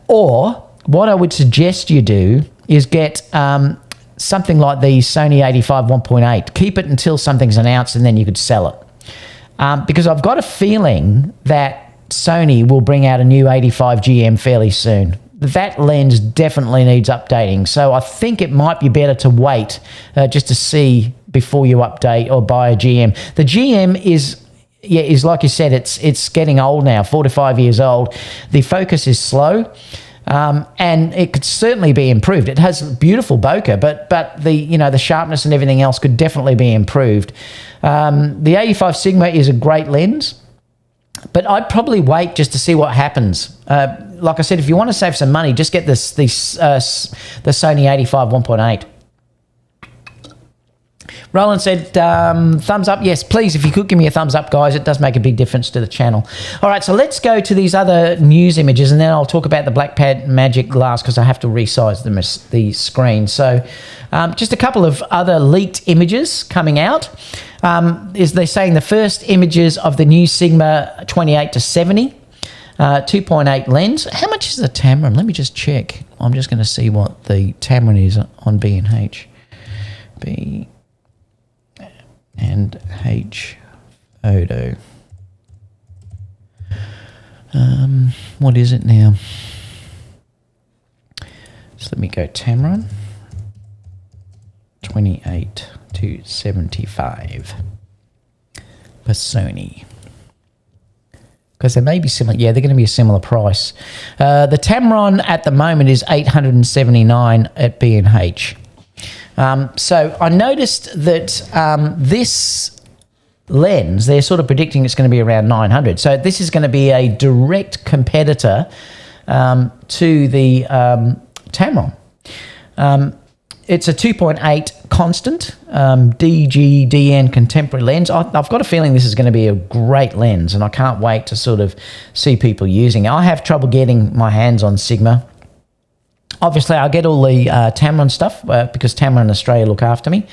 Or what I would suggest you do is get something like the Sony 85 1.8. Keep it until something's announced and then you could sell it. Because I've got a feeling that Sony will bring out a new 85GM fairly soon. That lens definitely needs updating. So I think it might be better to wait just to see before you update or buy a GM. The GM is like you said, it's getting old now, 4 to 5 years old. The focus is slow. And it could certainly be improved. It has beautiful bokeh, but the sharpness and everything else could definitely be improved. The 85 Sigma is a great lens, but I'd probably wait just to see what happens. Like I said, if you want to save some money, just get the Sony 85 1.8. Roland said, thumbs up. Yes, please, if you could give me a thumbs up, guys. It does make a big difference to the channel. All right, so let's go to these other news images, and then I'll talk about the Blackmagic glass because I have to resize the screen. So just a couple of other leaked images coming out. Is they're saying the first images of the new Sigma 28-70. 2.8 lens. How much is the Tamron? Let me just check. I'm just going to see what the Tamron is on B&H. B&H Photo. What is it now? So let me go Tamron. 28-75 for Sony. Because they may be similar. Yeah, they're going to be a similar price. The Tamron at the moment is $879 at B&H. So I noticed that this lens, they're sort of predicting it's going to be around $900. So this is going to be a direct competitor to the Tamron. It's a 2.8 constant DGDN contemporary lens. I've got a feeling this is going to be a great lens, and I can't wait to sort of see people using it. I have trouble getting my hands on Sigma. Obviously, I'll get all the Tamron stuff because Tamron in Australia look after me.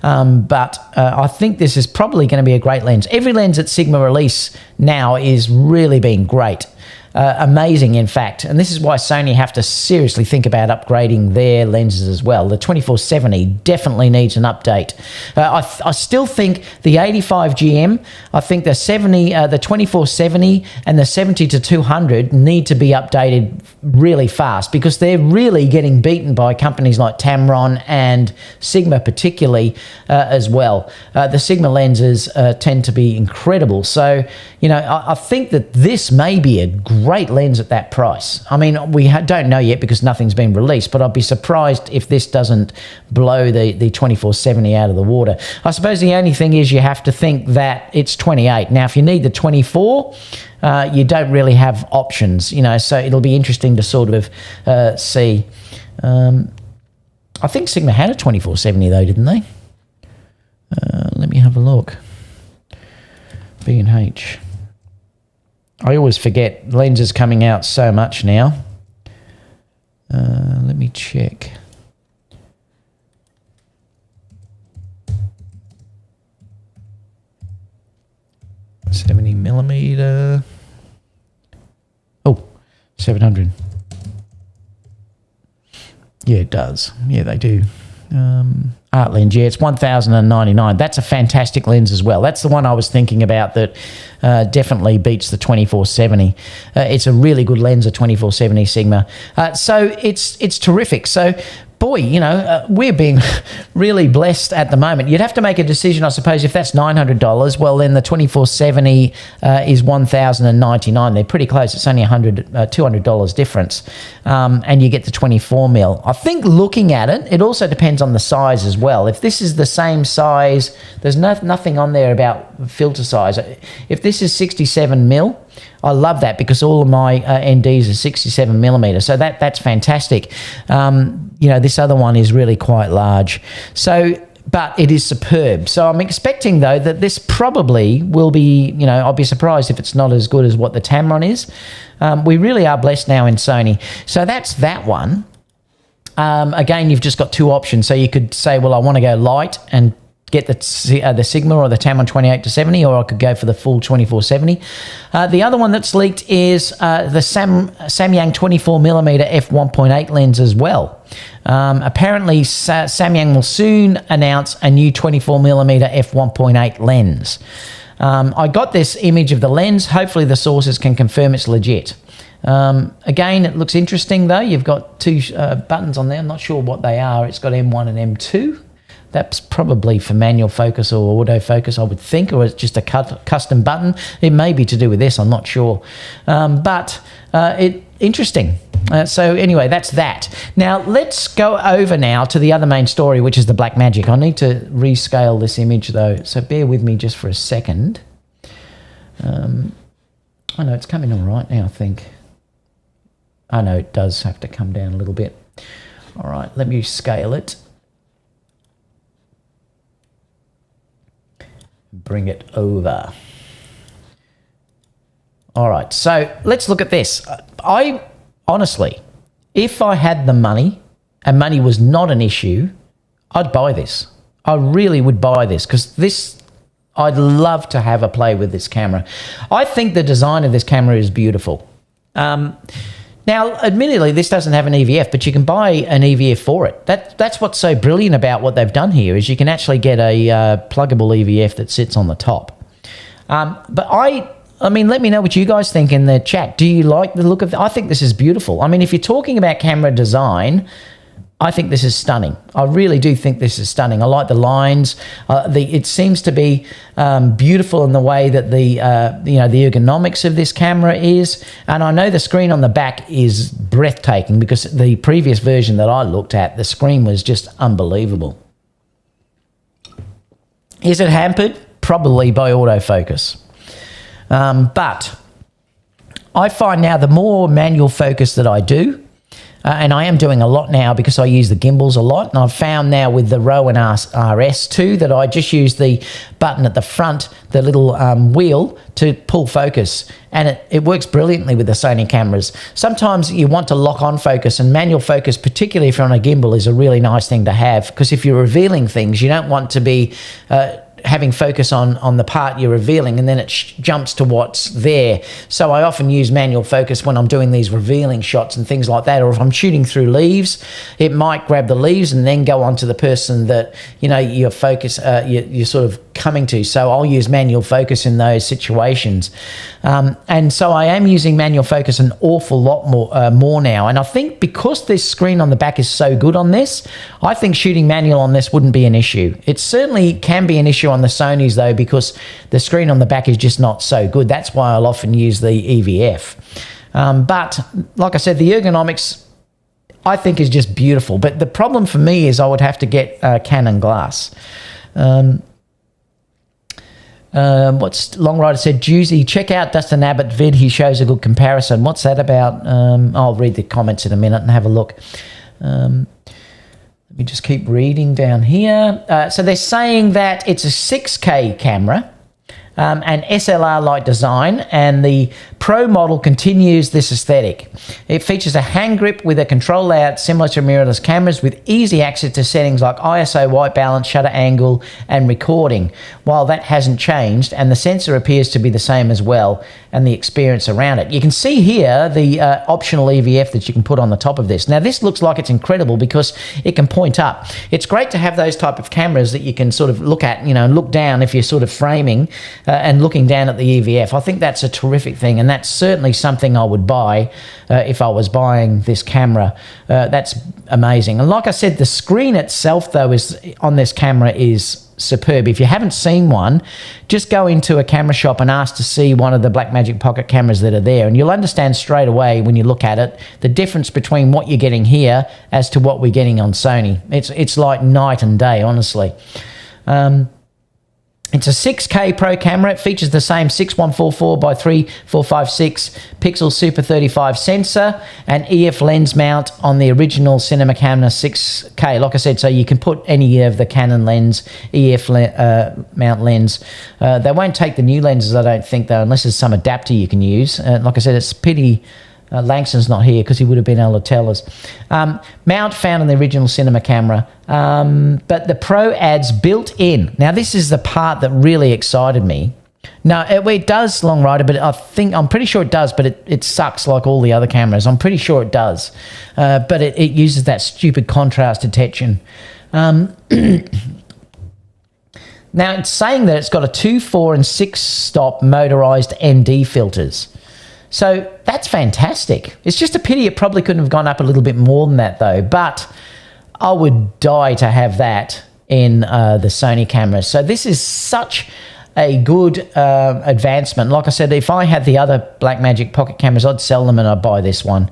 But I think this is probably going to be a great lens. Every lens that Sigma release now is really being great. Amazing, in fact. And this is why Sony have to seriously think about upgrading their lenses as well. The 24-70 definitely needs an update. I still think the 85GM, I think the 24-70 and the 70-200 need to be updated really fast because they're really getting beaten by companies like Tamron and Sigma particularly as well. The Sigma lenses tend to be incredible. So, I think that this may be a great lens at that price. I mean, we don't know yet because nothing's been released, but I'd be surprised if this doesn't blow the 24-70 out of the water. I suppose the only thing is you have to think that it's 28. Now, if you need the 24, you don't really have options, so it'll be interesting to sort of see. I think Sigma had a 24-70 though, didn't they? Let me have a look. B&H. I always forget lenses coming out so much now. Let me check. millimeter. Oh, 700. Yeah, it does. Yeah, they do. Art lens, yeah, it's 1099. That's a fantastic lens as well. That's the one I was thinking about that definitely beats the 2470. It's a really good lens, a 2470 Sigma. So it's terrific. So, boy, you know, we're being really blessed at the moment. You'd have to make a decision, I suppose, if that's $900. Well, then the 2470 is $1,099. They're pretty close. It's only $200 difference, and you get the 24mm. I think looking at it, it also depends on the size as well. If this is the same size, there's nothing on there about filter size. If this is 67mm, I love that because all of my NDs are 67mm, so that's fantastic. You know, this other one is really quite large. So, but it is superb. So I'm expecting, though, that this probably will be, you know, I'll be surprised if it's not as good as what the Tamron is. We really are blessed now in Sony. So that's that one. Again, you've just got two options. So you could say, well, I want to go light and get the Sigma or the Tamron 28-70, or I could go for the full 2470. The other one that's leaked is the Samyang 24mm f1.8 lens as well. Apparently, Samyang will soon announce a new 24mm f1.8 lens. I got this image of the lens. Hopefully, the sources can confirm it's legit. Again, it looks interesting, though. You've got two buttons on there. I'm not sure what they are. It's got M1 and M2. That's probably for manual focus or autofocus, I would think, or it's just a custom button. It may be to do with this, I'm not sure. But interesting. So anyway, that's that. Now, let's go over now to the other main story, which is the Blackmagic. I need to rescale this image, though, so bear with me just for a second. I know it's coming all right now, I think. I know it does have to come down a little bit. All right, let me scale it. Bring it over. All right, so let's look at this. I honestly, if I had the money and money was not an issue, I'd buy this. I really would buy this because this, I'd love to have a play with this camera. I think the design of this camera is beautiful. Now, admittedly, this doesn't have an EVF, but you can buy an EVF for it. That's what's so brilliant about what they've done here is you can actually get a pluggable EVF that sits on the top. But I mean, let me know what you guys think in the chat. Do you like the look of it? I think this is beautiful. I mean, if you're talking about camera design, I think this is stunning. I really do think this is stunning. I like the lines. It seems to be beautiful in the way that the ergonomics of this camera is. And I know the screen on the back is breathtaking because the previous version that I looked at, the screen was just unbelievable. Is it hampered? Probably by autofocus. But I find now the more manual focus that I do, and I am doing a lot now because I use the gimbals a lot. And I've found now with the Rowan RS2 that I just use the button at the front, the little wheel, to pull focus. And it works brilliantly with the Sony cameras. Sometimes you want to lock on focus, and manual focus, particularly if you're on a gimbal, is a really nice thing to have because if you're revealing things, you don't want to be having focus on the part you're revealing and then it jumps to what's there. So I often use manual focus when I'm doing these revealing shots and things like that, or if I'm shooting through leaves, it might grab the leaves and then go on to the person that, you know, your focus, you're sort of coming to. So I'll use manual focus in those situations. And so I am using manual focus an awful lot more now. And I think because this screen on the back is so good on this, I think shooting manual on this wouldn't be an issue. It certainly can be an issue on the Sonys though, because the screen on the back is just not so good. That's why I'll often use the EVF. But like I said, the ergonomics I think is just beautiful. But the problem for me is I would have to get Canon glass. What's Long Rider said, Juicy, check out Dustin Abbott vid. He shows a good comparison. What's that about? I'll read the comments in a minute and have a look. Let me just keep reading down here. So they're saying that it's a 6K camera. and SLR-like design, and the Pro model continues this aesthetic. It features a hand grip with a control layout similar to mirrorless cameras with easy access to settings like ISO, white balance, shutter angle, and recording. While that hasn't changed, and the sensor appears to be the same as well, and the experience around it. You can see here the optional EVF that you can put on the top of this. Now this looks like it's incredible because it can point up. It's great to have those type of cameras that you can sort of look at, you know, and look down if you're sort of framing and looking down at the EVF. I think that's a terrific thing, and that's certainly something I would buy if I was buying this camera. That's amazing. And like I said, the screen itself though is on this camera is superb. If you haven't seen one, just go into a camera shop and ask to see one of the Blackmagic pocket cameras that are there, and you'll understand straight away when you look at it the difference between what you're getting here as to what we're getting on Sony. It's like night and day, honestly. It's a 6K Pro camera. It features the same 6144 by 3456 pixel Super 35 sensor and EF lens mount on the original cinema camera 6K. Like I said, so you can put any of the Canon lens, EF mount lens. They won't take the new lenses, I don't think, though, unless there's some adapter you can use. Like I said, it's pity Langston's not here because he would have been able to tell us. Mount found on the original cinema camera, but the Pro adds built-in. Now, this is the part that really excited me. Now, it does long rider, but I'm pretty sure it does, but it sucks like all the other cameras. I'm pretty sure it does, but it uses that stupid contrast detection. Now, it's saying that it's got a 2, 4, and 6-stop motorized ND filters. So that's fantastic. It's just a pity it probably couldn't have gone up a little bit more than that though, but I would die to have that in the Sony cameras. So this is such a good advancement. Like I said, if I had the other Blackmagic pocket cameras, I'd sell them and I'd buy this one.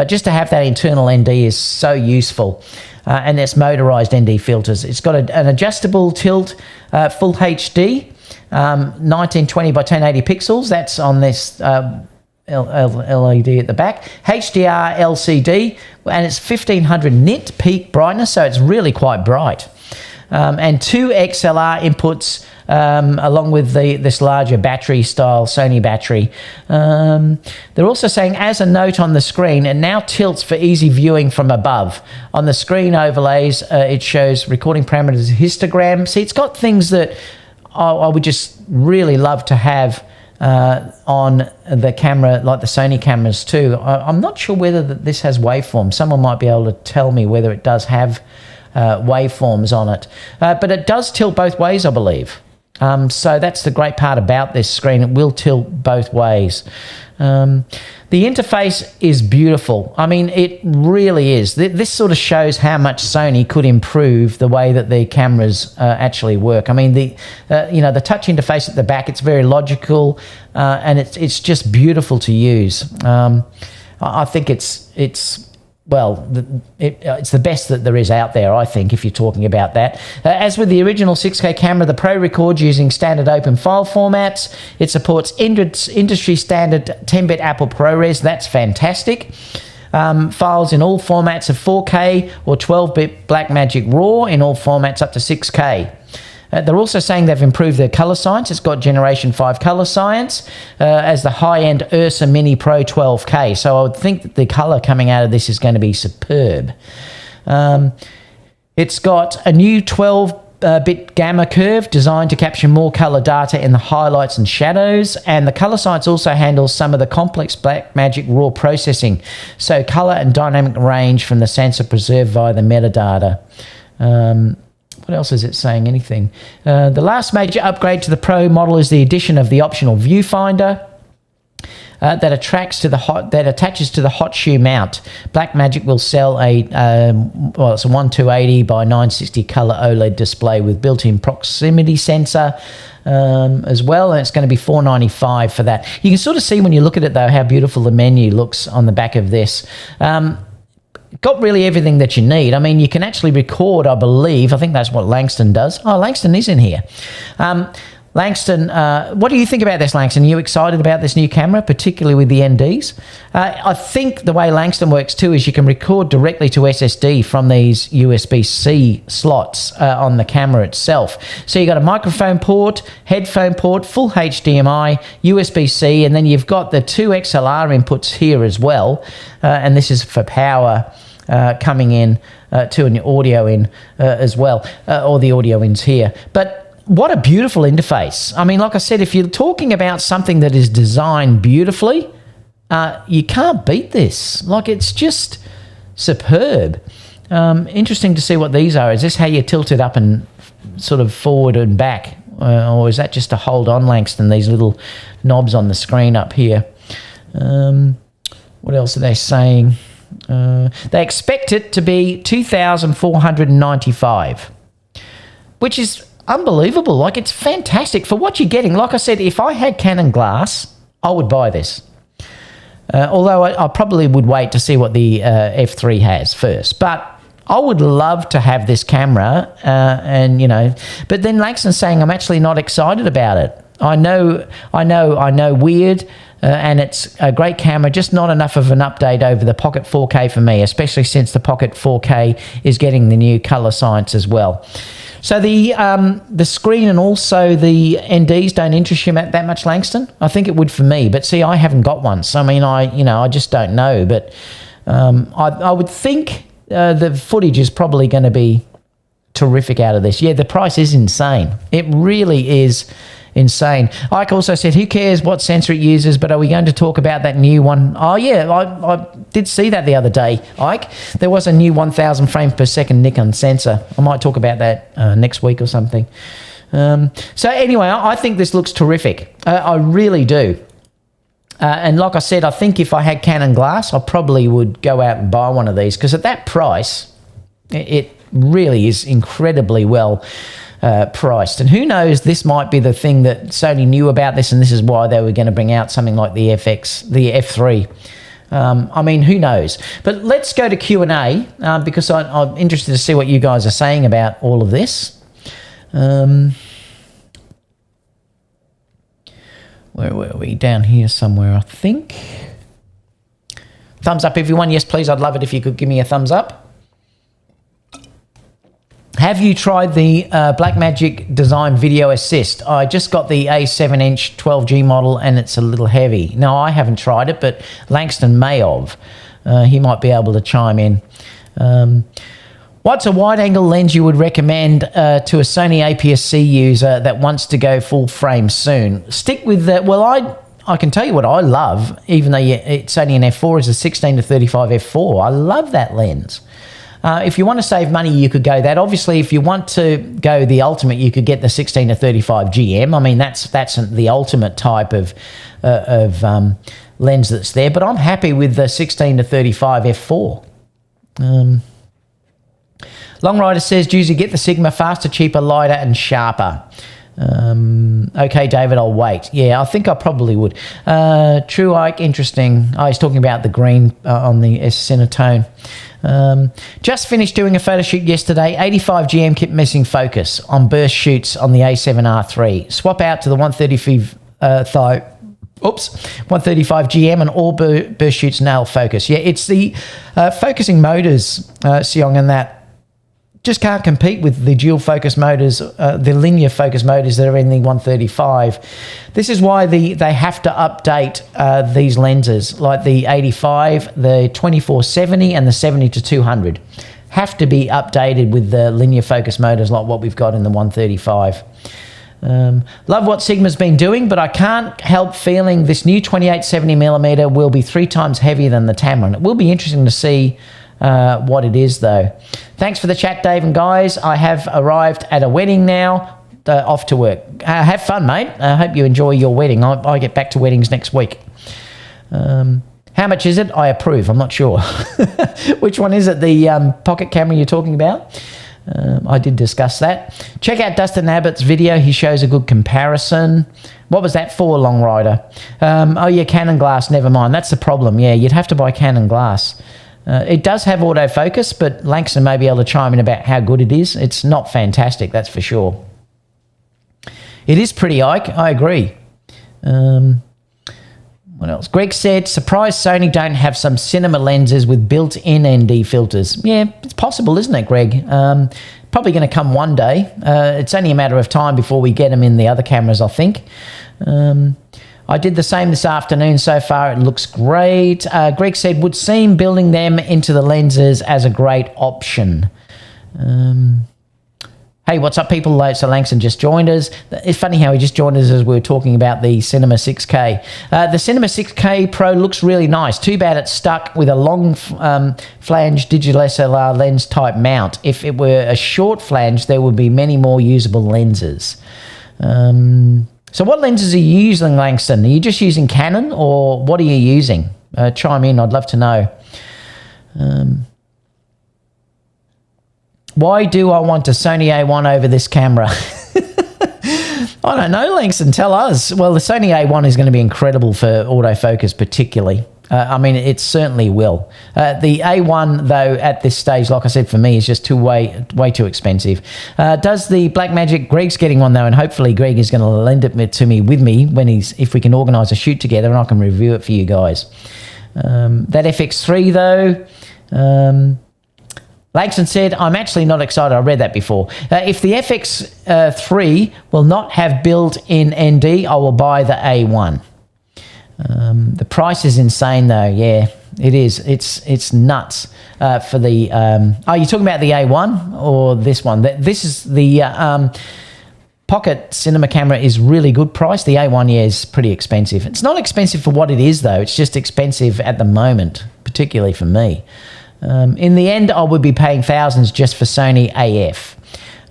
Just to have that internal ND is so useful. And it's motorized ND filters. It's got an adjustable tilt, full HD, 1920 by 1080 pixels. That's on this LED at the back, HDR LCD, and it's 1500 nit peak brightness, so it's really quite bright. And 2 XLR inputs along with this larger battery style Sony battery. They're also saying, as a note on the screen, it now tilts for easy viewing from above. On the screen overlays, it shows recording parameters, histogram. See, it's got things that I would just really love to have on the camera, like the Sony cameras too. I'm not sure whether this has waveforms. Someone might be able to tell me whether it does have waveforms on it. But it does tilt both ways, I believe. So that's the great part about this screen. It will tilt both ways. The interface is beautiful. I mean, it really is. This sort of shows how much Sony could improve the way that their cameras actually work. I mean, the touch interface at the back, it's very logical, and it's just beautiful to use. I think it's the best that there is out there, I think, if you're talking about that. As with the original 6K camera, the Pro records using standard open file formats. It supports industry standard 10-bit Apple ProRes. That's fantastic. Files in all formats of 4K or 12-bit Blackmagic RAW in all formats up to 6K. They're also saying they've improved their color science. It's got Generation 5 color science as the high-end Ursa Mini Pro 12K. So I would think that the color coming out of this is going to be superb. It's got a new 12-bit gamma curve designed to capture more color data in the highlights and shadows. And the color science also handles some of the complex Blackmagic RAW processing. So color and dynamic range from the sensor preserved via the metadata. What else is it saying? Anything? The last major upgrade to the Pro model is the addition of the optional viewfinder that attaches to the hot shoe mount. Blackmagic will sell it's a 1280 by 960 color OLED display with built-in proximity sensor as well, and it's going to be $495 for that. You can sort of see when you look at it though how beautiful the menu looks on the back of this. Got really everything that you need. I mean, you can actually record, I believe. I think that's what Langston does. Oh, Langston is in here. Langston, what do you think about this, Langston? Are you excited about this new camera, particularly with the NDs? I think the way Langston works too is you can record directly to SSD from these USB-C slots on the camera itself. So you've got a microphone port, headphone port, full HDMI, USB-C, and then you've got the 2 XLR inputs here as well. And this is for power coming in to an audio in as well, or the audio in's here. But what a beautiful interface. I mean, like I said, if you're talking about something that is designed beautifully, you can't beat this. Like, it's just superb. Interesting to see what these are. Is this how you tilt it up and sort of forward and back? Or is that just to hold on, Langston, these little knobs on the screen up here? What else are they saying? They expect it to be $2,495, which is unbelievable. Like, it's fantastic for what you're getting. Like I said, if I had Canon glass, I would buy this. Although I probably would wait to see what the F3 has first. But I would love to have this camera, and, you know, but then Langston's saying I'm actually not excited about it. I know, weird, and it's a great camera, just not enough of an update over the Pocket 4K for me, especially since the Pocket 4K is getting the new color science as well. So the screen and also the NDs don't interest you that much, Langston? I think it would for me, but see, I haven't got one. So, I mean, I just don't know. But I would think the footage is probably going to be terrific out of this. Yeah, the price is insane. It really is insane. Ike also said, who cares what sensor it uses, but are we going to talk about that new one? Oh, yeah, I did see that the other day, Ike. There was a new 1,000 frames per second Nikon sensor. I might talk about that next week or something. So anyway, I think this looks terrific. I really do. And like I said, I think if I had Canon glass, I probably would go out and buy one of these, because at that price, it really is incredibly well priced. And who knows, this might be the thing that Sony knew about this, and this is why they were going to bring out something like the F3. I mean, who knows? But let's go to Q&A, because I'm interested to see what you guys are saying about all of this. Where were we? Down here somewhere, I think. Thumbs up, everyone. Yes, please. I'd love it if you could give me a thumbs up. Have you tried the Blackmagic Design Video Assist? I just got the A7-inch 12G model, and it's a little heavy. No, I haven't tried it, but Langston may have. He might be able to chime in. What's a wide-angle lens you would recommend to a Sony APS-C user that wants to go full frame soon? Stick with the... Well, I can tell you what I love, even though it's only an f4, is a 16-35 f4. I love that lens. If you want to save money, you could go that. Obviously, if you want to go the ultimate, you could get the 16-35 GM. I mean, that's the ultimate type of lens that's there. But I'm happy with the 16-35 f4. Long Rider says, Juicy, get the Sigma, faster, cheaper, lighter, and sharper. Okay, David, I'll wait. Yeah, I think I probably would. True Ike, interesting. Oh, he's talking about the green on the S-Cinetone. Just finished doing a photo shoot yesterday. 85 GM kept missing focus on burst shoots on the A7R3. Swap out to the 135 GM and all burst shoots nail focus. Yeah, it's the focusing motors, Siong, and that just can't compete with the dual focus motors, the linear focus motors that are in the 135. This is why they have to update these lenses, like the 85, the 2470, and the 70-200. Have to be updated with the linear focus motors like what we've got in the 135. Love what Sigma's been doing, but I can't help feeling this new 28-70mm will be 3 times heavier than the Tamron. It will be interesting to see what it is, though. Thanks for the chat, Dave, and guys. I have arrived at a wedding now. Off to work. Have fun, mate. I hope you enjoy your wedding. I get back to weddings next week. How much is it? I approve. I'm not sure. Which one is it? The pocket camera you're talking about? I did discuss that. Check out Dustin Abbott's video. He shows a good comparison. What was that for, Long Rider? Oh, yeah, Canon glass. Never mind. That's the problem. Yeah, you'd have to buy Canon glass. It does have autofocus, but Langston may be able to chime in about how good it is. It's not fantastic, that's for sure. It is pretty, Ike. I agree. What else? Greg said, surprised Sony don't have some cinema lenses with built-in ND filters. Yeah, it's possible, isn't it, Greg? Probably going to come one day. It's only a matter of time before we get them in the other cameras, I think. I did the same this afternoon. So far, it looks great. Greg said, would seem building them into the lenses as a great option. Hey, what's up, people? So Langston just joined us. It's funny how he just joined us as we were talking about the Cinema 6K. The Cinema 6K Pro looks really nice. Too bad it's stuck with a long flange digital SLR lens type mount. If it were a short flange, there would be many more usable lenses. So what lenses are you using, Langston? Are you just using Canon, or what are you using? Chime in, I'd love to know. Why do I want a Sony A1 over this camera? I don't know, Langston, tell us. Well, the Sony A1 is going to be incredible for autofocus particularly. I mean, it certainly will. The A1, though, at this stage, like I said, for me, is just way too expensive. Does the Blackmagic, Greg's getting one, though, and hopefully Greg is going to lend it to me with me if we can organise a shoot together and I can review it for you guys. That FX3, though... Langston said, I'm actually not excited. I read that before. If the FX3 will not have built-in ND, I will buy the A1. The price is insane, though. Yeah, it is. It's nuts for the... are you talking about the A1 or this one? This is the... Pocket cinema camera is really good price. The A1, yeah, is pretty expensive. It's not expensive for what it is, though. It's just expensive at the moment, particularly for me. In the end, I would be paying thousands just for Sony AF.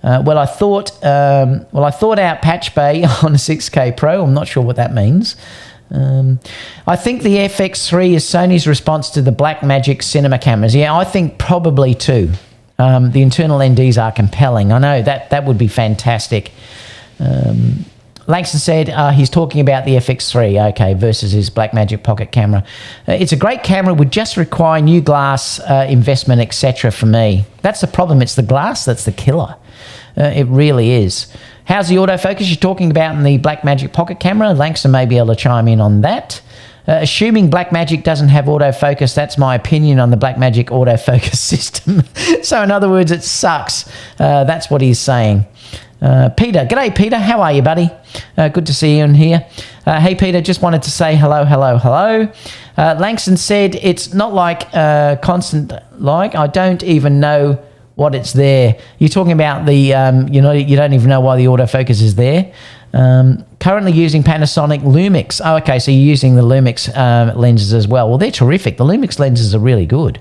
I thought out Patch Bay on a 6K Pro. I'm not sure what that means. I think the FX3 is Sony's response to the Blackmagic cinema cameras. Yeah, I think probably too. The internal NDs are compelling. I know that would be fantastic. Langston said he's talking about the FX3, okay, versus his Blackmagic pocket camera. It's a great camera, would just require new glass investment, etc. for me. That's the problem. It's the glass that's the killer. It really is. How's the autofocus you're talking about in the Blackmagic pocket camera? Langston may be able to chime in on that. Assuming Blackmagic doesn't have autofocus, that's my opinion on the Blackmagic autofocus system. So in other words, it sucks. That's what he's saying. Peter, g'day Peter, how are you, buddy? Good to see you in here. Hey Peter, just wanted to say hello. Langston said it's not like constant like. I don't even know what it's there. You're talking about the, you don't even know why the autofocus is there. Currently using Panasonic Lumix. Oh, okay, so you're using the Lumix lenses as well. Well, they're terrific. The Lumix lenses are really good.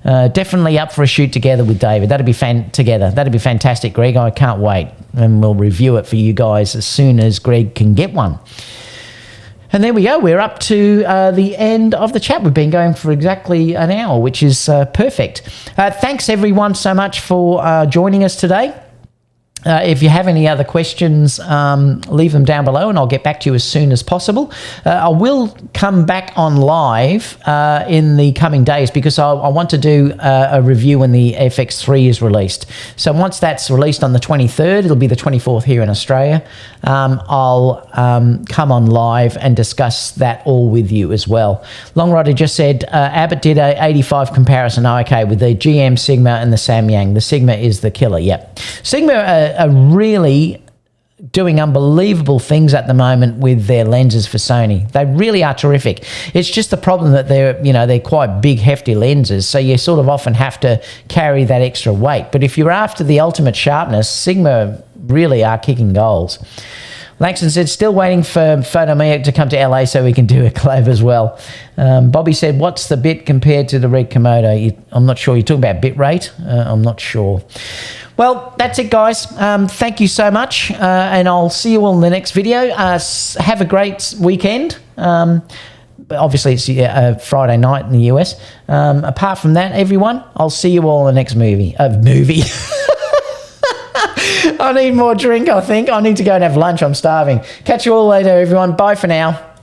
Definitely up for a shoot together with David. That'd be fantastic, Greg. I can't wait. And we'll review it for you guys as soon as Greg can get one. And there we go. We're up to the end of the chat. We've been going for exactly an hour, which is perfect. Thanks, everyone, so much for joining us today. If you have any other questions, leave them down below and I'll get back to you as soon as possible. I will come back on live in the coming days because I want to do a review when the FX3 is released. So once that's released on the 23rd, it'll be the 24th here in Australia, I'll come on live and discuss that all with you as well. Long Rider just said, Abbott did a 85 comparison, okay, with the GM Sigma and the Samyang. The Sigma is the killer, yep. Sigma are really doing unbelievable things at the moment with their lenses for Sony. They really are terrific. It's just the problem that they're quite big, hefty lenses, so you sort of often have to carry that extra weight. But if you're after the ultimate sharpness, Sigma really are kicking goals. Langston said, still waiting for Photomea to come to LA so we can do a collab as well. Bobby said, what's the bit compared to the Red Komodo? I'm not sure. You're talking about bit rate? I'm not sure. Well, that's it, guys. Thank you so much, and I'll see you all in the next video. Have a great weekend. Obviously, it's Friday night in the US. Apart from that, everyone, I'll see you all in the next movie. I need more drink, I think. I need to go and have lunch. I'm starving. Catch you all later, everyone. Bye for now.